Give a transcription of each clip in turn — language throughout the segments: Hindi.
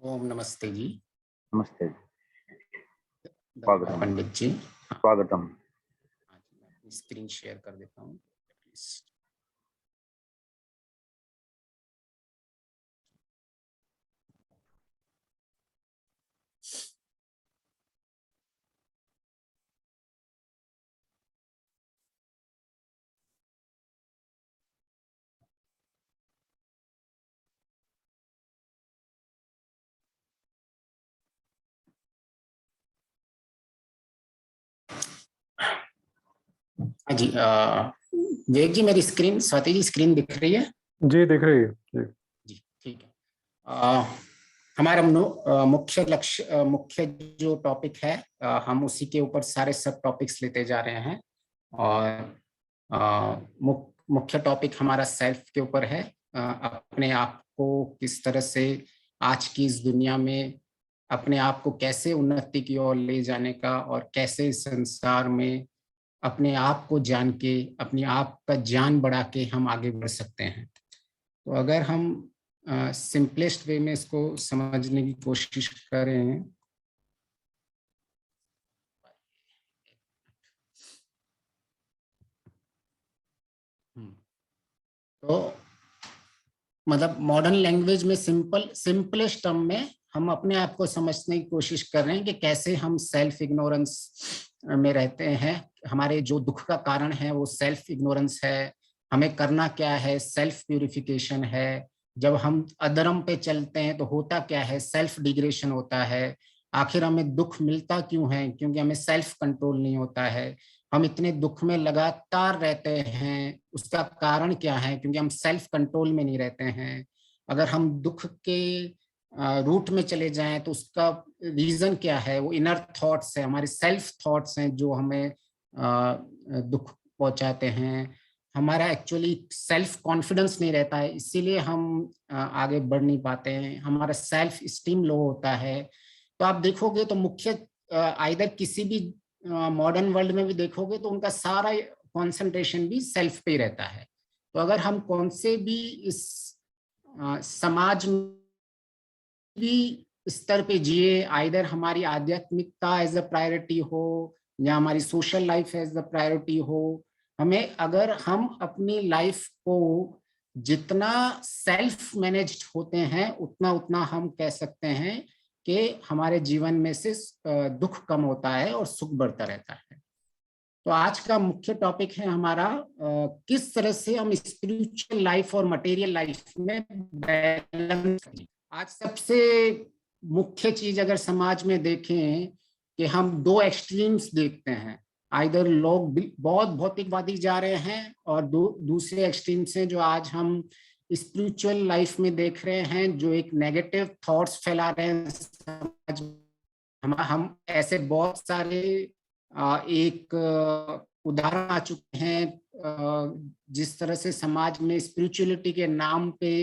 ओम नमस्ते जी। नमस्ते। धन्यवाद स्वागतम। पंडित जी। हाँ स्वागतम। हाँ जी, मैं अपनी स्क्रीन शेयर कर देता हूँ। हाँ जी, विवेक जी, मेरी स्क्रीन, स्वाति जी स्क्रीन दिख रही है? जी दिख रही है जी। जी ठीक है। हमारा मुख्य लक्ष्य, मुख्य जो टॉपिक है, हम उसी के ऊपर सारे सब टॉपिक्स लेते जा रहे हैं। और मुख्य टॉपिक हमारा सेल्फ के ऊपर है। अपने आप को किस तरह से आज की इस दुनिया में अपने आप को कैसे उन्नति की ओर ले जाने का, और कैसे इस संसार में अपने आप को जान के, अपने आप का ज्ञान बढ़ा के हम आगे बढ़ सकते हैं। तो अगर हम सिंपलेस्ट वे में इसको समझने की कोशिश करें, तो मतलब मॉडर्न लैंग्वेज में सिंपलेस्ट टर्म में हम अपने आप को समझने की कोशिश कर रहे हैं कि कैसे हम सेल्फ इग्नोरेंस में रहते हैं। हमारे जो दुख का कारण है वो सेल्फ इग्नोरेंस है। हमें करना क्या है? सेल्फ प्यूरिफिकेशन है। जब हम अधर्म पे चलते हैं तो होता क्या है? सेल्फ डिग्रेडेशन होता है। आखिर हमें दुख मिलता क्यों है? क्योंकि हमें सेल्फ कंट्रोल नहीं होता है। हम इतने दुख में लगातार रहते हैं, उसका कारण क्या है? क्योंकि हम सेल्फ कंट्रोल में नहीं रहते हैं। अगर हम दुख के रूट में चले जाएं तो उसका रीजन क्या है? वो इनर थॉट्स है, हमारे सेल्फ थॉट्स हैं जो हमें दुख पहुंचाते हैं। हमारा एक्चुअली सेल्फ कॉन्फिडेंस नहीं रहता है, इसीलिए हम आगे बढ़ नहीं पाते हैं। हमारा सेल्फ स्टीम लो होता है। तो आप देखोगे तो मुख्य आइदर किसी भी मॉडर्न वर्ल्ड में भी देखोगे तो उनका सारा कंसंट्रेशन भी सेल्फ पे ही रहता है। तो अगर हम कौन से भी इस समाज भी स्तर पे जिए, आइदर हमारी आध्यात्मिकता एज अ प्रायोरिटी हो या हमारी social life as a priority हो, हमें अगर हम अपनी लाइफ को जितना सेल्फ मैनेज्ड होते हैं उतना उतना हम कह सकते हैं कि हमारे जीवन में से दुख कम होता है और सुख बढ़ता रहता है। तो आज का मुख्य टॉपिक है हमारा किस तरह से हम स्पिरिचुअल लाइफ और मटेरियल लाइफ में बैलेंस करें। आज सबसे मुख्य चीज अगर समाज में देखें कि हम दो एक्सट्रीम्स देखते हैं। आइदर लोग बहुत भौतिकवादी जा रहे हैं और दूसरे एक्सट्रीम्स हैं जो आज हम स्पिरिचुअल लाइफ में देख रहे हैं, जो एक नेगेटिव थॉट्स फैला रहे हैं समाज में। हम ऐसे बहुत सारे एक उदाहरण आ चुके हैं जिस तरह से समाज में स्पिरिचुअलिटी के नाम पे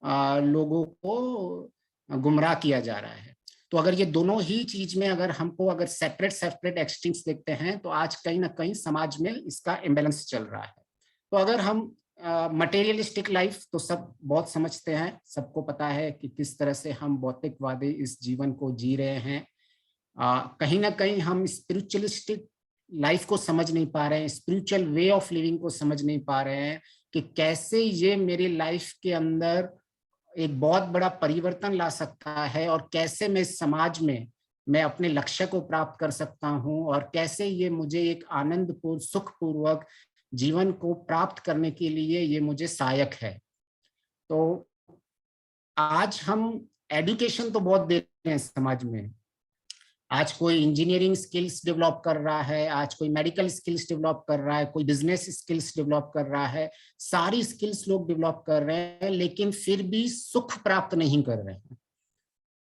लोगों को गुमराह किया जा रहा है। तो अगर ये दोनों ही चीज में अगर हमको अगर सेपरेट सेपरेट एक्सट्रीम्स देखते हैं तो आज कहीं ना कहीं समाज में इसका इम्बैलेंस चल रहा है। तो अगर हम मटेरियलिस्टिक लाइफ तो सब बहुत समझते हैं, सबको पता है कि किस तरह से हम भौतिकवादी इस जीवन को जी रहे हैं। कहीं ना कहीं हम स्पिरिचुअलिस्टिक लाइफ को समझ नहीं पा रहे हैं, स्पिरिचुअल वे ऑफ लिविंग को समझ नहीं पा रहे हैं कि कैसे ये मेरी लाइफ के अंदर एक बहुत बड़ा परिवर्तन ला सकता है, और कैसे मैं समाज में मैं अपने लक्ष्य को प्राप्त कर सकता हूं, और कैसे ये मुझे एक आनंदपूर्ण सुखपूर्वक जीवन को प्राप्त करने के लिए ये मुझे सहायक है। तो आज हम एजुकेशन तो बहुत दे रहे हैं समाज में। आज कोई इंजीनियरिंग स्किल्स डेवलप कर रहा है, आज कोई मेडिकल स्किल्स डेवलप कर रहा है, कोई बिजनेस स्किल्स डेवलप कर रहा है। सारी स्किल्स लोग डेवलप कर रहे हैं, लेकिन फिर भी सुख प्राप्त नहीं कर रहे हैं।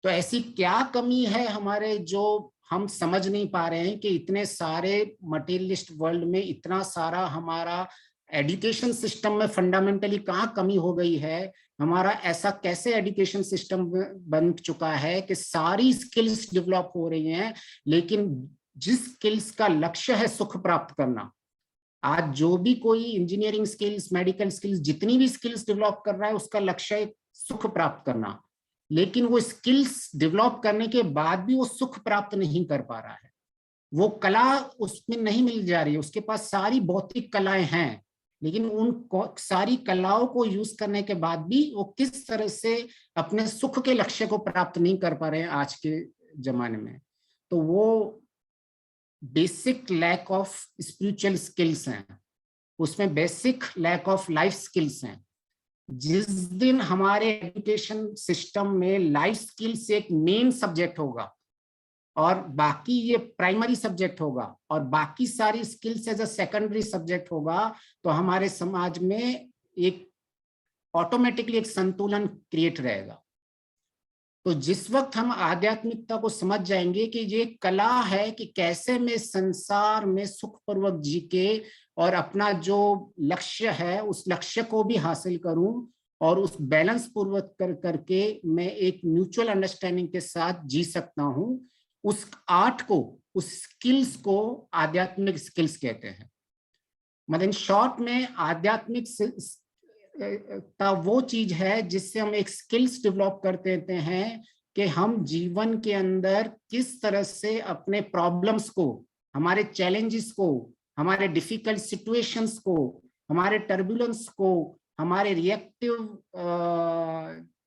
तो ऐसी क्या कमी है हमारे जो हम समझ नहीं पा रहे हैं कि इतने सारे मटेरियलिस्ट वर्ल्ड में इतना सारा हमारा एजुकेशन सिस्टम में फंडामेंटली कहाँ कमी हो गई है? हमारा ऐसा कैसे एजुकेशन सिस्टम बन चुका है कि सारी स्किल्स डेवलप हो रही हैं, लेकिन जिस स्किल्स का लक्ष्य है सुख प्राप्त करना, आज जो भी कोई इंजीनियरिंग स्किल्स, मेडिकल स्किल्स, जितनी भी स्किल्स डेवलप कर रहा है उसका लक्ष्य है सुख प्राप्त करना। लेकिन वो स्किल्स डेवलप करने के बाद भी वो सुख प्राप्त नहीं कर पा रहा है। वो कला उसमें नहीं मिल जा रही है, उसके पास सारी भौतिक कलाएं हैं, लेकिन उन सारी कलाओं को यूज करने के बाद भी वो किस तरह से अपने सुख के लक्ष्य को प्राप्त नहीं कर पा रहे हैं आज के जमाने में। तो वो basic lack of spiritual skills हैं, उसमें basic lack of life skills हैं। जिस दिन हमारे एजुकेशन सिस्टम में लाइफ स्किल्स एक मेन सब्जेक्ट होगा और बाकी ये प्राइमरी सब्जेक्ट होगा और बाकी सारी skills as a secondary subject होगा, तो हमारे समाज में एक ऑटोमेटिकली एक संतुलन क्रिएट रहेगा। तो जिस वक्त हम आध्यात्मिकता को समझ जाएंगे कि ये कला है कि कैसे मैं संसार में सुखपूर्वक जी के और अपना जो लक्ष्य है उस लक्ष्य को भी हासिल करूं और उस बैलेंस पूर्वक करके मैं एक म्यूचुअल अंडरस्टैंडिंग के साथ जी सकता हूं, उस आर्ट को, उस स्किल्स को आध्यात्मिक स्किल्स कहते हैं। मतलब इन शॉर्ट में आध्यात्मिक वो चीज है जिससे हम एक स्किल्स डेवलप कर देते हैं कि हम जीवन के अंदर किस तरह से अपने प्रॉब्लम्स को, हमारे चैलेंजेस को, हमारे डिफिकल्ट सिचुएशंस को, हमारे टर्बुलेंस को, हमारे रिएक्टिव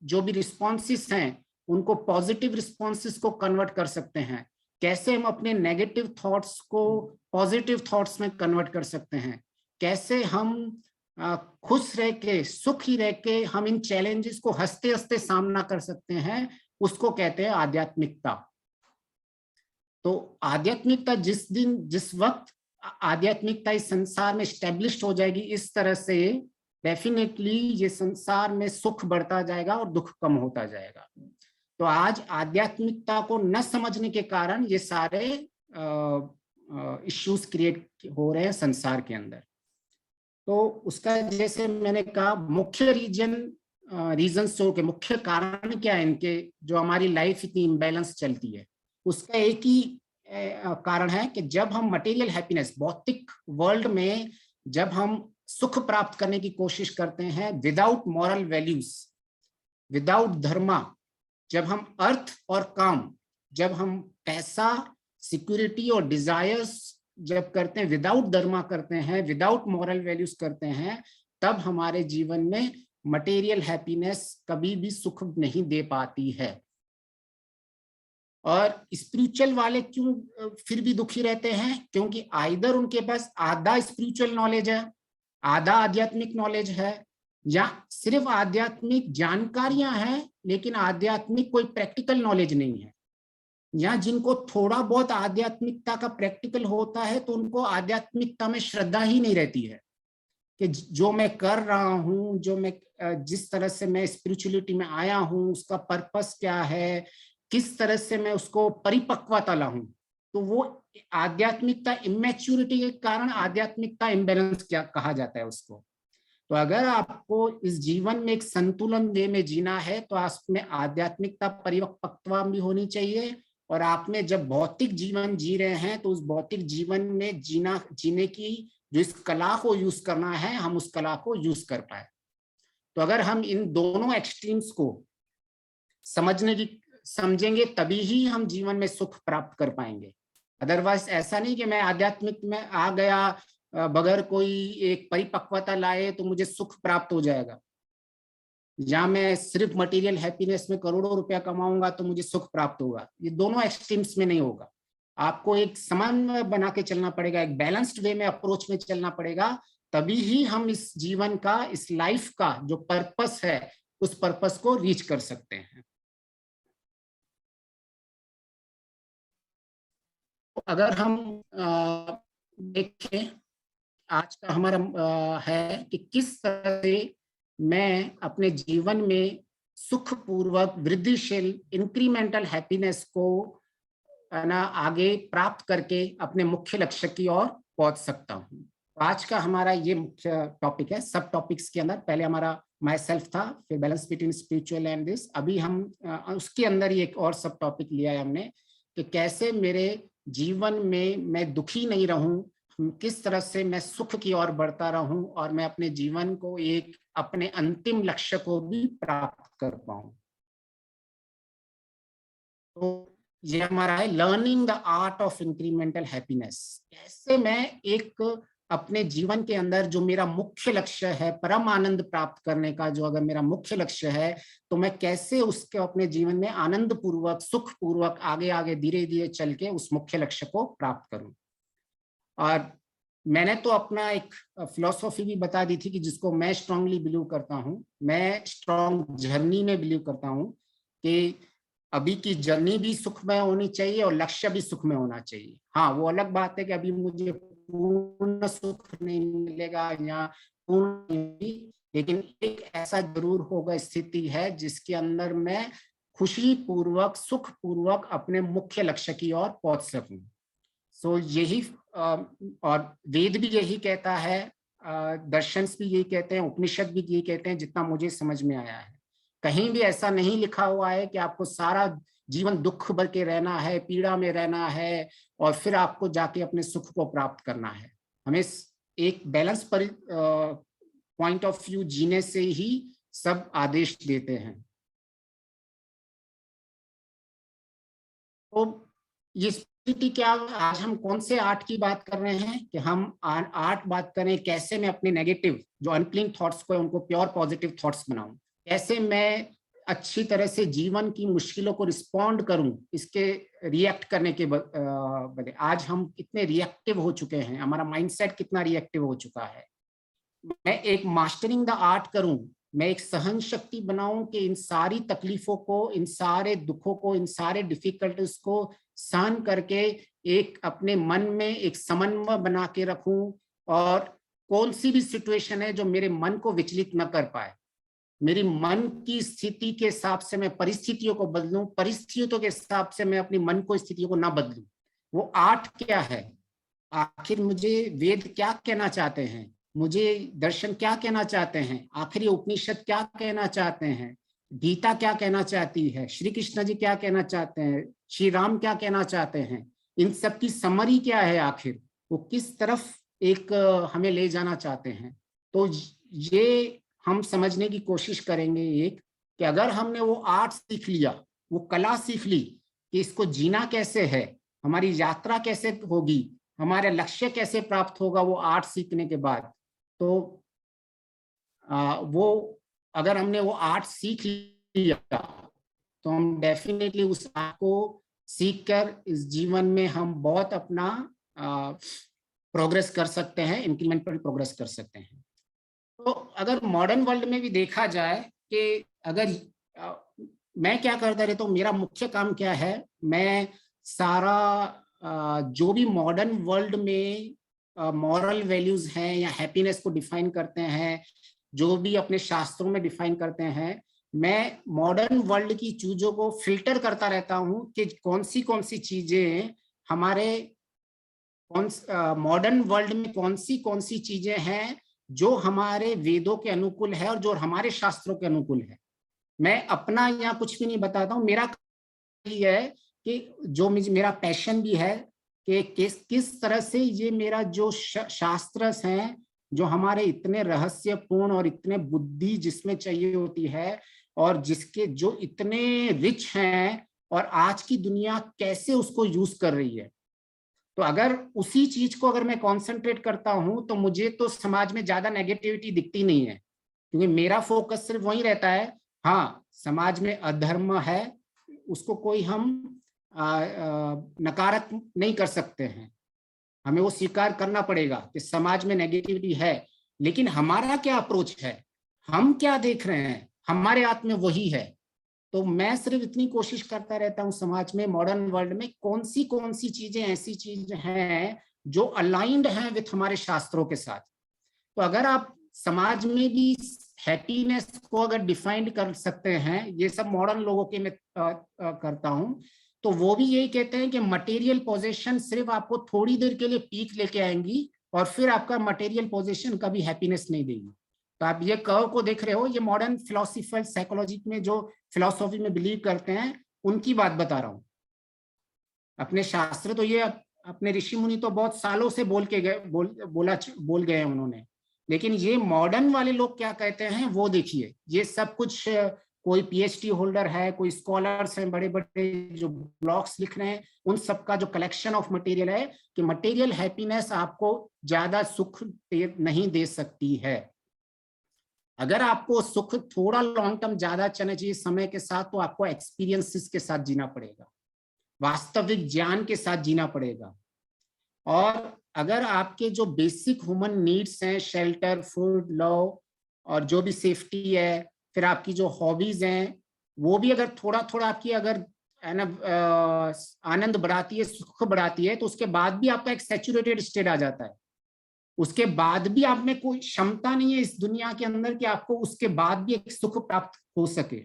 जो भी रिस्पॉन्सेस हैं उनको पॉजिटिव रिस्पॉन्सेस को कन्वर्ट कर सकते हैं, कैसे हम अपने नेगेटिव थॉट्स को पॉजिटिव थॉट्स में कन्वर्ट कर सकते हैं, कैसे हम खुश रह के, सुखी रह के हम इन चैलेंजेस को हंसते हंसते सामना कर सकते हैं, उसको कहते हैं आध्यात्मिकता। तो आध्यात्मिकता जिस वक्त आध्यात्मिकता इस संसार में स्टैब्लिश हो जाएगी इस तरह से, डेफिनेटली ये संसार में सुख बढ़ता जाएगा और दुख कम होता जाएगा। तो आज आध्यात्मिकता को न समझने के कारण ये सारे इश्यूज क्रिएट हो रहे हैं संसार के अंदर। तो उसका जैसे मैंने कहा मुख्य रीजंस के मुख्य कारण क्या है इनके, जो हमारी लाइफ इतनी इम्बैलेंस चलती है, उसका एक ही कारण है कि जब हम मटेरियल हैप्पीनेस, भौतिक वर्ल्ड में जब हम सुख प्राप्त करने की कोशिश करते हैं विदाउट मॉरल वैल्यूज, विदाउट धर्मा, जब हम अर्थ और काम, जब हम पैसा, सिक्योरिटी और डिजायर्स जब करते हैं, विदाउट धर्मा करते हैं, विदाउट मॉरल वैल्यूज करते हैं, तब हमारे जीवन में मटेरियल हैप्पीनेस कभी भी सुख नहीं दे पाती है। और स्पिरिचुअल वाले क्यों फिर भी दुखी रहते हैं? क्योंकि आइदर उनके पास आधा स्पिरिचुअल नॉलेज है, आधा आध्यात्मिक नॉलेज है, या सिर्फ आध्यात्मिक जानकारियां हैं लेकिन आध्यात्मिक कोई प्रैक्टिकल नॉलेज नहीं है, या जिनको थोड़ा बहुत आध्यात्मिकता का प्रैक्टिकल होता है तो उनको आध्यात्मिकता में श्रद्धा ही नहीं रहती है कि जो मैं कर रहा हूं, जो मैं जिस तरह से मैं स्पिरिचुअलिटी में आया हूं उसका पर्पस क्या है, किस तरह से मैं उसको परिपक्वता लाऊं। तो वो आध्यात्मिकता इमेच्योरिटी के कारण आध्यात्मिकता इम्बैलेंस क्या कहा जाता है उसको। तो अगर आपको इस जीवन में एक संतुलन वे में जीना है तो आप में आध्यात्मिकता परिपक्वता भी होनी चाहिए, और आप में जब भौतिक जीवन जी रहे हैं तो उस भौतिक जीवन में जीने की जो इस कला को यूज करना है, हम उस कला को यूज कर पाए। तो अगर हम इन दोनों एक्सट्रीम्स को समझेंगे तभी ही हम जीवन में सुख प्राप्त कर पाएंगे। अदरवाइज ऐसा नहीं कि मैं आध्यात्मिक में आ गया बगैर कोई एक परिपक्वता लाए तो मुझे सुख प्राप्त हो जाएगा, या मैं सिर्फ मटेरियल हैप्पीनेस में करोड़ों रुपया कमाऊंगा तो मुझे सुख प्राप्त होगा। ये दोनों एक्सट्रीम्स में नहीं होगा। आपको एक समन्वय बना के चलना पड़ेगा, एक बैलेंस्ड वे में अप्रोच में चलना पड़ेगा, तभी ही हम इस जीवन का, इस लाइफ का जो पर्पस है उस पर्पस को रीच कर सकते हैं। अगर हम देखें आज का हमारा है कि किस तरह से मैं अपने जीवन में सुखपूर्वक वृद्धिशील इंक्रीमेंटल हैप्पीनेस को ना आगे प्राप्त करके अपने मुख्य लक्ष्य की ओर पहुंच सकता हूं। आज का हमारा ये मुख्य टॉपिक है। सब टॉपिक्स के अंदर पहले हमारा माई सेल्फ था, फिर balance between spiritual and this, अभी हम उसके अंदर ही एक और सब टॉपिक लिया है हमने कि कैसे मेरे जीवन में मैं दुखी नहीं रहूं, किस तरह से मैं सुख की ओर बढ़ता रहूं और मैं अपने जीवन को एक अपने अंतिम लक्ष्य को भी प्राप्त कर पाऊं। तो ये हमारा है learning the art of incremental happiness. कैसे मैं एक अपने जीवन के अंदर जो मेरा मुख्य लक्ष्य है, परम आनंद प्राप्त करने का, जो अगर मेरा मुख्य लक्ष्य है, तो मैं कैसे उसके अपने जीवन में आनंद पूर्वक, सुख पूर्वक आगे आगे धीरे धीरे चल के उस मुख्य लक्ष्य को प्राप्त करूं। और मैंने तो अपना एक फिलॉसफी भी बता दी थी कि जिसको मैं स्ट्रांगली बिलीव करता हूं, मैं स्ट्रांग जर्नी में बिलीव करता हूं कि अभी की जर्नी भी सुखमय होनी चाहिए और लक्ष्य भी सुखमय होना चाहिए। हाँ, वो अलग बात है कि अभी मुझे पूर्ण सुख नहीं मिलेगा या पूर्ण नहीं, लेकिन एक ऐसा जरूर होगा स्थिति है जिसके अंदर मैं खुशी पूर्वक, सुख पूर्वक अपने मुख्य लक्ष्य की ओर पहुंच सकूं। सो यही और वेद भी यही कहता है, दर्शन भी यही कहते हैं, उपनिषद भी यही कहते हैं, जितना मुझे समझ में आया है। कहीं भी ऐसा नहीं लिखा हुआ है कि आपको सारा जीवन दुख भर के रहना है, पीड़ा में रहना है और फिर आपको जाके अपने सुख को प्राप्त करना है। हमें एक बैलेंस पर पॉइंट ऑफ व्यू जीने से ही सब आदेश देते हैं। तो ये क्या, आज हम कौन से आर्ट की बात कर रहे हैं कि हम आर्ट बात करें कैसे मैं अपने नेगेटिव जो अनप्लीन थॉट्स को है उनको प्योर पॉजिटिव थॉट्स बनाऊं, कैसे मैं अच्छी तरह से जीवन की मुश्किलों को रिस्पॉन्ड करूं, इसके रिएक्ट करने के बदले। आज हम कितने रिएक्टिव हो चुके हैं, हमारा माइंडसेट कितना रिएक्टिव हो चुका है। मैं एक मास्टरिंग द आर्ट करूं, मैं एक सहन शक्ति बनाऊं कि इन सारी तकलीफों को, इन सारे दुखों को, इन सारे डिफिकल्टीज को सहन करके एक अपने मन में एक समन्वय बना के रखूं और कौन सी भी सिचुएशन है जो मेरे मन को विचलित न कर पाए, मेरी मन की स्थिति के हिसाब से मैं परिस्थितियों को बदलूं, परिस्थितियों के हिसाब से मैं अपनी मन को, स्थितियों को ना बदलूं। वो आर्ट क्या है, आखिर मुझे वेद क्या कहना चाहते हैं, मुझे दर्शन क्या कहना चाहते हैं, आखिर ये उपनिषद क्या कहना चाहते हैं, गीता क्या कहना चाहती है, श्री कृष्ण जी क्या कहना चाहते हैं, श्री राम क्या कहना चाहते हैं, इन सब की समरी क्या है, आखिर वो किस तरफ एक हमें ले जाना चाहते हैं। तो ये हम समझने की कोशिश करेंगे एक, कि अगर हमने वो आर्ट सीख लिया, वो कला सीख ली कि इसको जीना कैसे है, हमारी यात्रा कैसे होगी, हमारे लक्ष्य कैसे प्राप्त होगा वो आर्ट सीखने के बाद, तो वो अगर हमने वो आर्ट सीख लिया तो हम डेफिनेटली उस आर्ट को सीखकर इस जीवन में हम बहुत अपना प्रोग्रेस कर सकते हैं, इंक्रीमेंटल प्रोग्रेस कर सकते हैं। तो अगर मॉडर्न वर्ल्ड में भी देखा जाए कि अगर मैं क्या करता रहता हूँ, मेरा मुख्य काम क्या है, मैं सारा जो भी मॉडर्न वर्ल्ड में मॉरल वैल्यूज हैं या हैप्पीनेस को डिफाइन करते हैं, जो भी अपने शास्त्रों में डिफाइन करते हैं, मैं मॉडर्न वर्ल्ड की चीजों को फिल्टर करता रहता हूँ कि कौन सी चीजें हमारे मॉडर्न वर्ल्ड में कौन सी चीजें हैं जो हमारे वेदों के अनुकूल है और जो हमारे शास्त्रों के अनुकूल है। मैं अपना यहाँ कुछ भी नहीं बताता हूँ, मेरा ये है कि जो मेरा पैशन भी है कि किस तरह से ये मेरा जो शास्त्र हैं, जो हमारे इतने रहस्यपूर्ण और इतने बुद्धि जिसमें चाहिए होती है और जिसके जो इतने रिच हैं, और आज की दुनिया कैसे उसको यूज कर रही है। तो अगर उसी चीज को अगर मैं कंसंट्रेट करता हूं तो मुझे तो समाज में ज्यादा नेगेटिविटी दिखती नहीं है, क्योंकि मेरा फोकस सिर्फ वही रहता है। हाँ, समाज में अधर्म है, उसको कोई हम नकारक नहीं कर सकते हैं, हमें वो स्वीकार करना पड़ेगा कि समाज में नेगेटिविटी है, लेकिन हमारा क्या अप्रोच है, हम क्या देख रहे हैं, हमारे हाथ में वही है। तो मैं सिर्फ इतनी कोशिश करता रहता हूँ समाज में, मॉडर्न वर्ल्ड में कौन सी चीजें ऐसी चीज हैं जो अलाइंड हैं विथ हमारे शास्त्रों के साथ। तो अगर आप समाज में भी हैप्पीनेस को अगर डिफाइंड कर सकते हैं, ये सब मॉडर्न लोगों के मैं करता हूँ, तो वो भी यही कहते हैं कि मटेरियल पोजीशन सिर्फ आपको थोड़ी देर के लिए पीक लेके आएंगी और फिर आपका मटेरियल पोजीशन कभी हैप्पीनेस नहीं देगी। तो आप ये कर्व को देख रहे हो, ये मॉडर्न फिलोसफर साइकोलॉजी में जो फिलोसॉफी में बिलीव करते हैं उनकी बात बता रहा हूँ। अपने शास्त्र तो ये अपने ऋषि मुनि तो बहुत सालों से बोल गए हैं उन्होंने, लेकिन ये मॉडर्न वाले लोग क्या कहते हैं वो देखिए। ये सब कुछ कोई पीएचडी होल्डर है, कोई स्कॉलर्स हैं, बड़े बड़े जो ब्लॉग्स लिख रहे हैं, उन सब का जो कलेक्शन ऑफ मटेरियल है कि मटेरियल हैप्पीनेस आपको ज्यादा सुख नहीं दे सकती है। अगर आपको सुख थोड़ा लॉन्ग टर्म ज्यादा चलना चाहिए समय के साथ, तो आपको एक्सपीरियंसेस के साथ जीना पड़ेगा, वास्तविक ज्ञान के साथ जीना पड़ेगा। और अगर आपके जो बेसिक ह्यूमन नीड्स हैं, शेल्टर, फूड, लव और जो भी सेफ्टी है, फिर आपकी जो हॉबीज हैं, वो भी अगर थोड़ा थोड़ा आपकी अगर है ना आनंद बढ़ाती है, सुख बढ़ाती है, तो उसके बाद भी आपका एक सैचुरेटेड स्टेट आ जाता है। उसके बाद भी आप में कोई क्षमता नहीं है इस दुनिया के अंदर कि आपको उसके बाद भी एक सुख प्राप्त हो सके।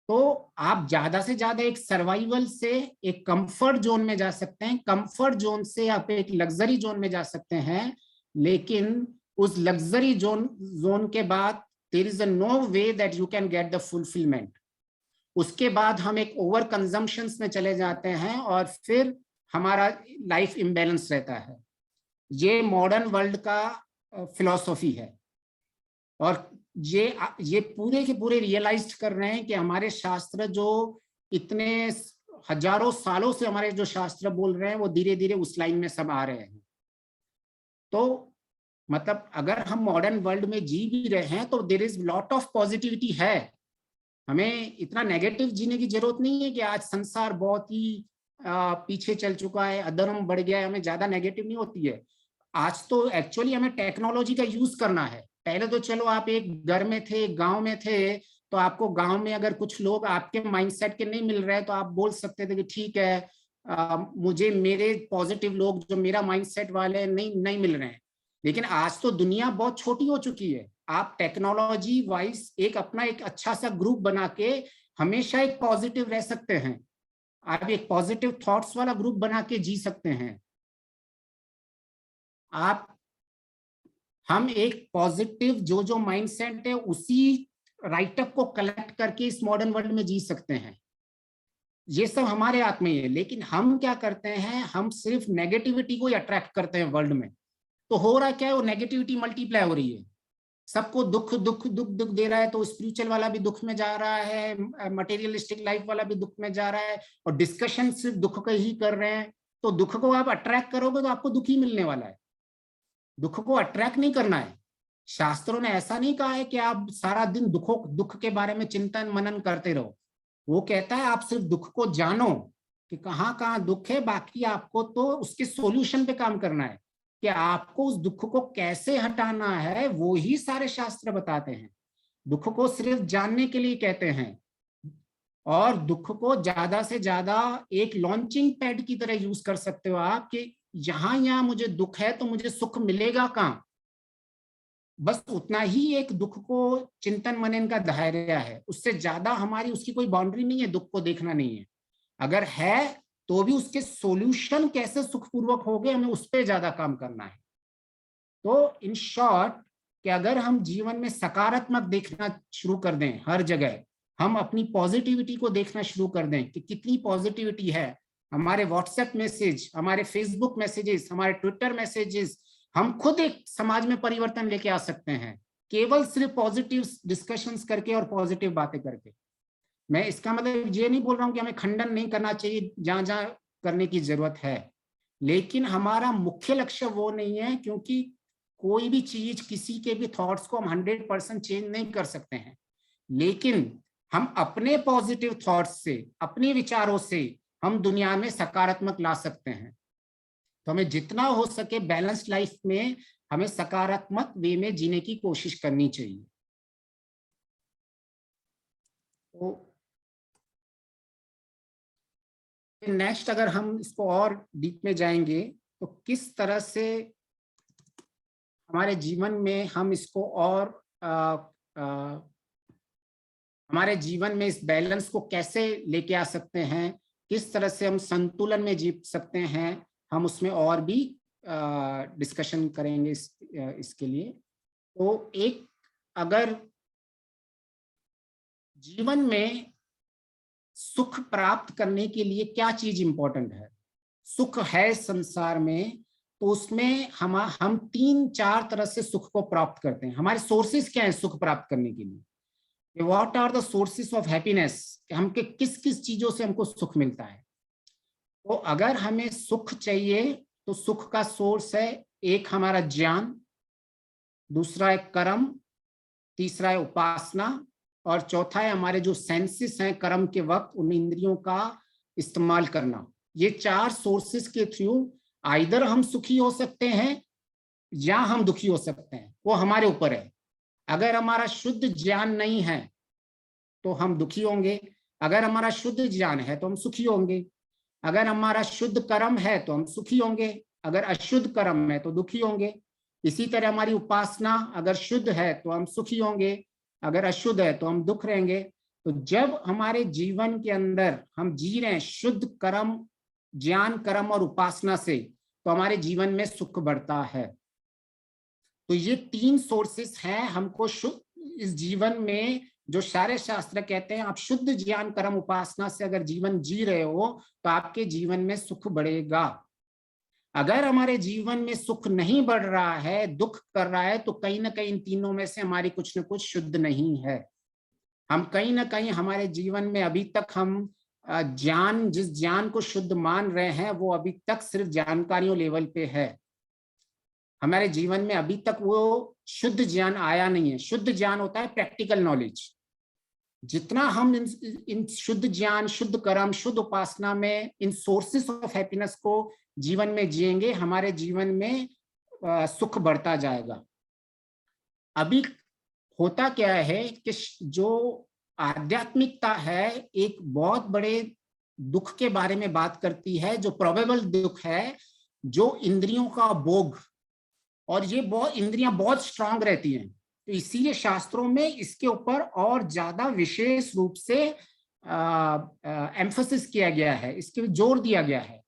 तो आप ज्यादा से ज्यादा एक सर्वाइवल से एक कंफर्ट जोन में जा सकते हैं, कंफर्ट जोन से आप एक लग्जरी जोन में जा सकते हैं, लेकिन उस लग्जरी जोन के बाद there is no way that you can get the fulfilment. उसके बाद हम एक ओवर कंजम्पशन में चले जाते हैं और फिर हमारा लाइफ इम्बैलेंस रहता है। ये मॉडर्न वर्ल्ड का फिलॉसफी है, और ये पूरे के पूरे रियलाइज कर रहे हैं कि हमारे शास्त्र जो इतने हजारों सालों से हमारे जो शास्त्र बोल रहे हैं, वो धीरे धीरे उस लाइन में सब आ रहे हैं। तो मतलब अगर हम मॉडर्न वर्ल्ड में जी भी रहे हैं तो there is lot of positivity है। हमें इतना नेगेटिव जीने की जरूरत नहीं है कि आज संसार बहुत ही पीछे चल चुका है, अधर्म बढ़ गया है, हमें ज्यादा नेगेटिव नहीं होती है। आज तो एक्चुअली हमें टेक्नोलॉजी का यूज करना है। पहले तो चलो आप एक घर में थे, एक गांव में थे, तो आपको गांव में अगर कुछ लोग आपके माइंडसेट के नहीं मिल रहे तो आप बोल सकते थे कि ठीक है, मुझे मेरे पॉजिटिव लोग जो मेरा माइंडसेट वाले नहीं मिल रहे हैं। लेकिन आज तो दुनिया बहुत छोटी हो चुकी है। आप टेक्नोलॉजी वाइज एक अपना एक अच्छा सा ग्रुप बना के हमेशा एक पॉजिटिव रह सकते हैं। आप एक पॉजिटिव थॉट्स वाला ग्रुप बना के जी सकते हैं। हम एक पॉजिटिव जो माइंडसेट है उसी राइटअप को कलेक्ट करके इस मॉडर्न वर्ल्ड में जी सकते हैं। ये सब हमारे हाथ में ही है। लेकिन हम क्या करते हैं, हम सिर्फ नेगेटिविटी को ही अट्रैक्ट करते हैं वर्ल्ड में। तो हो रहा क्या है, वो नेगेटिविटी मल्टीप्लाई हो रही है। सबको दुख दुख दुख दुख दे रहा है, तो स्पिरिचुअल वाला भी दुख में जा रहा है, मटेरियलिस्टिक लाइफ वाला भी दुख में जा रहा है, और डिस्कशन सिर्फ दुख का ही कर रहे हैं। तो दुख को आप अट्रैक्ट करोगे तो आपको दुख ही मिलने वाला है। दुख को अट्रैक्ट नहीं करना है। शास्त्रों ने ऐसा नहीं कहा है कि आप सारा दिन दुख के बारे में चिंतन मनन करते रहो। वो कहता है आप सिर्फ दुख को जानो कि कहाँ कहाँ दुख है, बाकी आपको तो उसके सॉल्यूशन पे काम करना है कि आपको उस दुख को कैसे हटाना है, वो ही सारे शास्त्र बताते हैं। दुख को सिर्फ जानने के लिए कहते हैं, और दुख को ज्यादा से ज्यादा एक लॉन्चिंग पैड की तरह यूज कर सकते हो आप कि यहाँ मुझे दुख है तो मुझे सुख मिलेगा कहाँ। बस उतना ही एक दुख को चिंतन मनन का दायरा है, उससे ज्यादा हमारी उसकी कोई बाउंड्री नहीं है। दुख को देखना नहीं है, अगर है तो भी उसके सॉल्यूशन कैसे सुखपूर्वक हो गए, हमें उस पर ज्यादा काम करना है। तो इन शॉर्ट कि अगर हम जीवन में सकारात्मक देखना शुरू कर दें, हर जगह हम अपनी पॉजिटिविटी को देखना शुरू कर दें कि कितनी पॉजिटिविटी है। हमारे व्हाट्सएप मैसेज, हमारे फेसबुक मैसेजेस, हमारे ट्विटर मैसेजेस, हम खुद एक समाज में परिवर्तन लेके आ सकते हैं केवल सिर्फ पॉजिटिव डिस्कशंस करके और पॉजिटिव बातें करके। मैं इसका मतलब ये नहीं बोल रहा हूं कि हमें खंडन नहीं करना चाहिए, जहां जहां करने की जरूरत है, लेकिन हमारा मुख्य लक्ष्य वो नहीं है, क्योंकि कोई भी चीज, किसी के भी थॉट्स को हम 100% चेंज नहीं कर सकते हैं। लेकिन हम अपने पॉजिटिव थॉट्स से, अपने विचारों से हम दुनिया में सकारात्मक ला सकते हैं। तो हमें जितना हो सके बैलेंस्ड लाइफ में हमें सकारात्मक वे में जीने की कोशिश करनी चाहिए। तो नेक्स्ट अगर हम इसको और डीप में जाएंगे तो किस तरह से हमारे जीवन में हम इसको और हमारे जीवन में इस बैलेंस को कैसे लेके आ सकते हैं, किस तरह से हम संतुलन में जी सकते हैं, हम उसमें और भी डिस्कशन करेंगे इसके लिए। तो एक, अगर जीवन में सुख प्राप्त करने के लिए क्या चीज इंपॉर्टेंट है, सुख है संसार में, तो उसमें हम 3-4 तरह से सुख को प्राप्त करते हैं। हमारे सोर्सेस क्या है सुख प्राप्त करने के लिए। What are the sources of happiness, हम के किस किस चीजों से हमको सुख मिलता है। तो अगर हमें सुख चाहिए तो सुख का सोर्स है, एक हमारा ज्ञान, दूसरा है कर्म, तीसरा है उपासना, और चौथा है हमारे जो सेंसेस हैं कर्म के वक्त उन इंद्रियों का इस्तेमाल करना। ये चार सोर्सेस के थ्रू आइदर हम सुखी हो सकते हैं या हम दुखी हो सकते हैं, वो हमारे ऊपर है। अगर हमारा शुद्ध ज्ञान नहीं है तो हम दुखी होंगे, अगर हमारा शुद्ध ज्ञान है तो हम सुखी होंगे, अगर हमारा शुद्ध कर्म है तो हम सुखी होंगे, अगर अशुद्ध कर्म है तो दुखी होंगे। इसी तरह हमारी उपासना अगर शुद्ध है तो हम सुखी होंगे, अगर अशुद्ध है तो हम दुख रहेंगे। तो जब हमारे जीवन के अंदर हम जी रहे हैं शुद्ध कर्म, ज्ञान, कर्म और उपासना से, तो हमारे जीवन में सुख बढ़ता है। तो ये तीन सोर्सेस हैं हमको इस जीवन में, जो सारे शास्त्र कहते हैं आप शुद्ध ज्ञान, कर्म, उपासना से अगर जीवन जी रहे हो तो आपके जीवन में सुख बढ़ेगा। अगर हमारे जीवन में सुख नहीं बढ़ रहा है, दुख कर रहा है, तो कहीं ना कहीं इन तीनों में से हमारी कुछ न कुछ शुद्ध नहीं है। हम कहीं ना कहीं हमारे जीवन में अभी तक हम ज्ञान, जिस ज्ञान को शुद्ध मान रहे हैं वो अभी तक सिर्फ जानकारियों लेवल पे है। हमारे जीवन में अभी तक वो शुद्ध ज्ञान आया नहीं है। शुद्ध ज्ञान होता है प्रैक्टिकल नॉलेज। जितना हम इन शुद्ध ज्ञान, शुद्ध कर्म, शुद्ध उपासना में इन सोर्सेस ऑफ हैप्पीनेस को जीवन में जिएंगे, हमारे जीवन में सुख बढ़ता जाएगा। अभी होता क्या है कि जो आध्यात्मिकता है एक बहुत बड़े दुख के बारे में बात करती है, जो प्रोबेबल दुख है, जो इंद्रियों का भोग, और ये बहुत इंद्रियां बहुत स्ट्रांग रहती हैं। तो इसीलिए शास्त्रों में इसके ऊपर और ज्यादा विशेष रूप से एम्फोसिस किया गया है, इसके भी जोर दिया गया है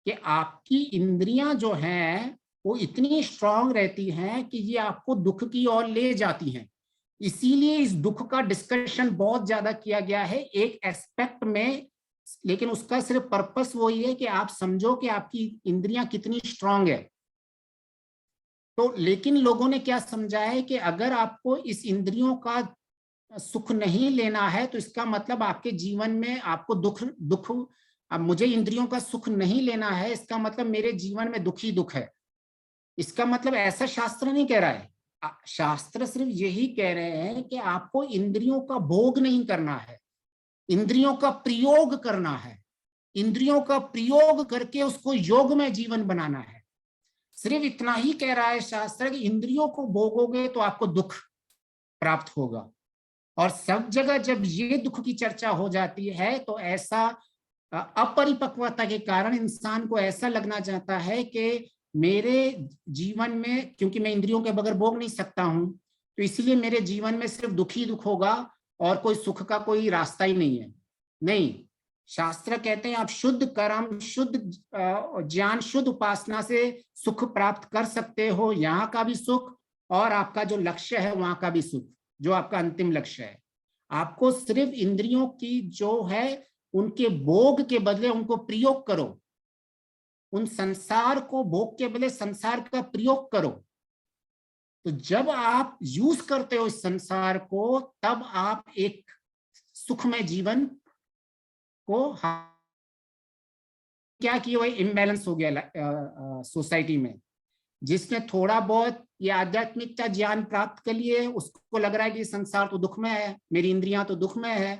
कि आपकी इंद्रियां जो हैं वो इतनी स्ट्रांग रहती हैं कि ये आपको दुख की ओर ले जाती हैं। इसीलिए इस दुख का डिस्कशन बहुत ज्यादा किया गया है एक एस्पेक्ट में, लेकिन उसका सिर्फ पर्पस वही है कि आप समझो कि आपकी इंद्रियां कितनी स्ट्रांग है। तो लेकिन लोगों ने क्या समझा है कि अगर आपको इस इंद्रियों का सुख नहीं लेना है तो इसका मतलब आपके जीवन में आपको दुख अब मुझे इंद्रियों का सुख नहीं लेना है, इसका मतलब मेरे जीवन में दुख ही दुख है। इसका मतलब ऐसा शास्त्र नहीं कह रहा है। शास्त्र सिर्फ यही कह रहे हैं कि आपको इंद्रियों का भोग नहीं करना है, इंद्रियों का प्रयोग करना है। इंद्रियों का प्रयोग करके उसको योग में जीवन बनाना है। सिर्फ इतना ही कह रहा है शास्त्र कि इंद्रियों को भोगोगे तो आपको दुख प्राप्त होगा। और सब जगह जब ये दुख की चर्चा हो जाती है तो ऐसा अपरिपक्वता के कारण इंसान को ऐसा लगना चाहता है कि मेरे जीवन में, क्योंकि मैं इंद्रियों के बगैर भोग नहीं सकता हूं, तो इसलिए मेरे जीवन में सिर्फ दुख ही दुख होगा और कोई सुख का कोई रास्ता ही नहीं है। नहीं, शास्त्र कहते हैं आप शुद्ध कर्म, शुद्ध ज्ञान, शुद्ध उपासना से सुख प्राप्त कर सकते हो, यहाँ का भी सुख और आपका जो लक्ष्य है वहां का भी सुख, जो आपका अंतिम लक्ष्य है। आपको सिर्फ इंद्रियों की जो है उनके भोग के बदले उनको प्रयोग करो, उन संसार को भोग के बदले संसार का प्रयोग करो। तो जब आप यूज करते हो इस संसार को, तब आप एक सुखमय जीवन को, क्या किया वही इम्बैलेंस हो गया सोसाइटी में। जिसने थोड़ा बहुत ये आध्यात्मिकता ज्ञान प्राप्त कर लिए, उसको लग रहा है कि संसार तो दुख में है, मेरी इंद्रियां तो दुख में है,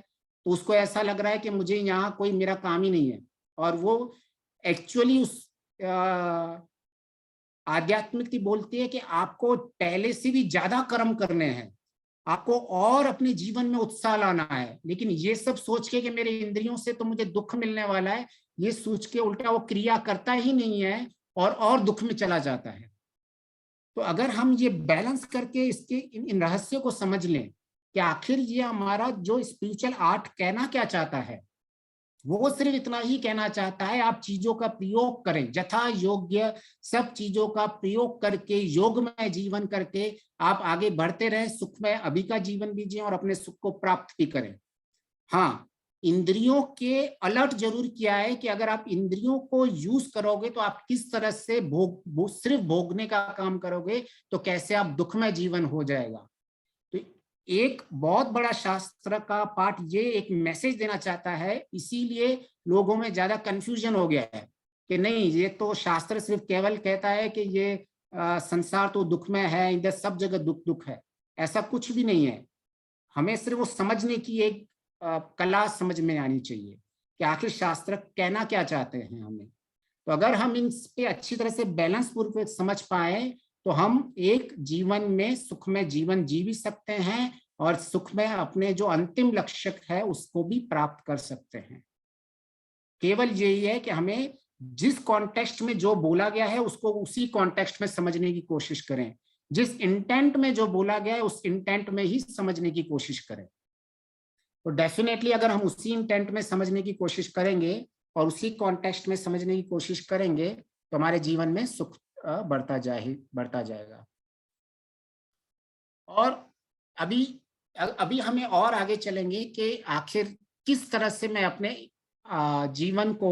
तो उसको ऐसा लग रहा है कि मुझे यहाँ कोई मेरा काम ही नहीं है। और वो एक्चुअली उस आध्यात्मिकता बोलती है कि आपको पहले से भी ज्यादा कर्म करने हैं, आपको और अपने जीवन में उत्साह लाना है। लेकिन ये सब सोच के कि मेरे इंद्रियों से तो मुझे दुख मिलने वाला है, ये सोच के उल्टा वो क्रिया करता ही नहीं है और दुख में चला जाता है। तो अगर हम ये बैलेंस करके इसके इन रहस्यों को समझ लें कि आखिर ये हमारा जो स्पिरिचुअल आर्ट कहना क्या चाहता है, वो सिर्फ इतना ही कहना चाहता है आप चीजों का प्रयोग करें यथा योग्य, सब चीजों का प्रयोग करके योगमय जीवन करके आप आगे बढ़ते रहें, सुखमय अभी का जीवन बीजिए और अपने सुख को प्राप्त भी करें। हाँ, इंद्रियों के अलर्ट जरूर किया है कि अगर आप इंद्रियों को यूज करोगे तो आप किस तरह से सिर्फ भोगने का काम करोगे तो कैसे आप दुखमय जीवन हो जाएगा। तो एक बहुत बड़ा शास्त्र का पाठ ये एक मैसेज देना चाहता है, इसीलिए लोगों में ज्यादा कंफ्यूजन हो गया है कि नहीं, ये तो शास्त्र सिर्फ केवल कहता है कि ये संसार तो दुखमय है, इधर सब जगह दुख दुख है। ऐसा कुछ भी नहीं है। हमें सिर्फ वो समझने की एक कला समझ में आनी चाहिए कि आखिर शास्त्र कहना क्या चाहते हैं हमें। तो अगर हम इन पे अच्छी तरह से बैलेंस पूर्वक समझ पाए तो हम एक जीवन में सुखमय जीवन जी भी सकते हैं और सुख में अपने जो अंतिम लक्ष्य है उसको भी प्राप्त कर सकते हैं। केवल यही है कि हमें जिस कॉन्टेक्स्ट में जो बोला गया है उसको उसी कॉन्टेक्स्ट में समझने की कोशिश करें, जिस इंटेंट में जो बोला गया है उस इंटेंट में ही समझने की कोशिश करें। तो डेफिनेटली अगर हम उसी इंटेंट में समझने की कोशिश करेंगे और उसी कॉन्टेक्स्ट में समझने की कोशिश करेंगे तो हमारे जीवन में सुख बढ़ता जाएगा। और अभी हमें और आगे चलेंगे कि आखिर किस तरह से मैं अपने जीवन को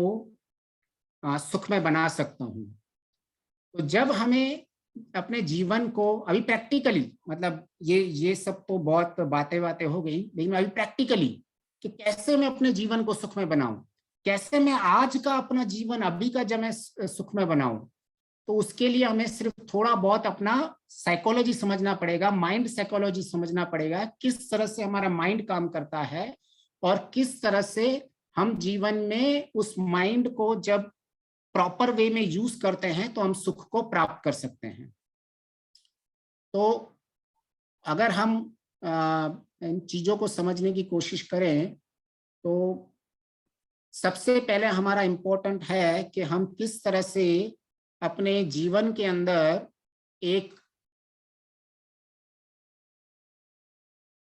सुखमय बना सकता हूँ। तो जब हमें अपने जीवन को अभी प्रैक्टिकली, मतलब ये सब तो बहुत बातें हो गई, लेकिन अभी प्रैक्टिकली कि कैसे मैं अपने जीवन को सुखमय बनाऊं, कैसे मैं आज का अपना जीवन अभी का जब मैं सुखमय बनाऊं, तो उसके लिए हमें सिर्फ थोड़ा बहुत अपना साइकोलॉजी समझना पड़ेगा, माइंड साइकोलॉजी समझना पड़ेगा, किस तरह से हमारा माइंड काम करता है और किस तरह से हम जीवन में उस माइंड को जब प्रॉपर वे में यूज करते हैं तो हम सुख को प्राप्त कर सकते हैं। तो अगर हम इन चीजों को समझने की कोशिश करें तो सबसे पहले हमारा इम्पोर्टेंट है कि हम किस तरह से अपने जीवन के अंदर एक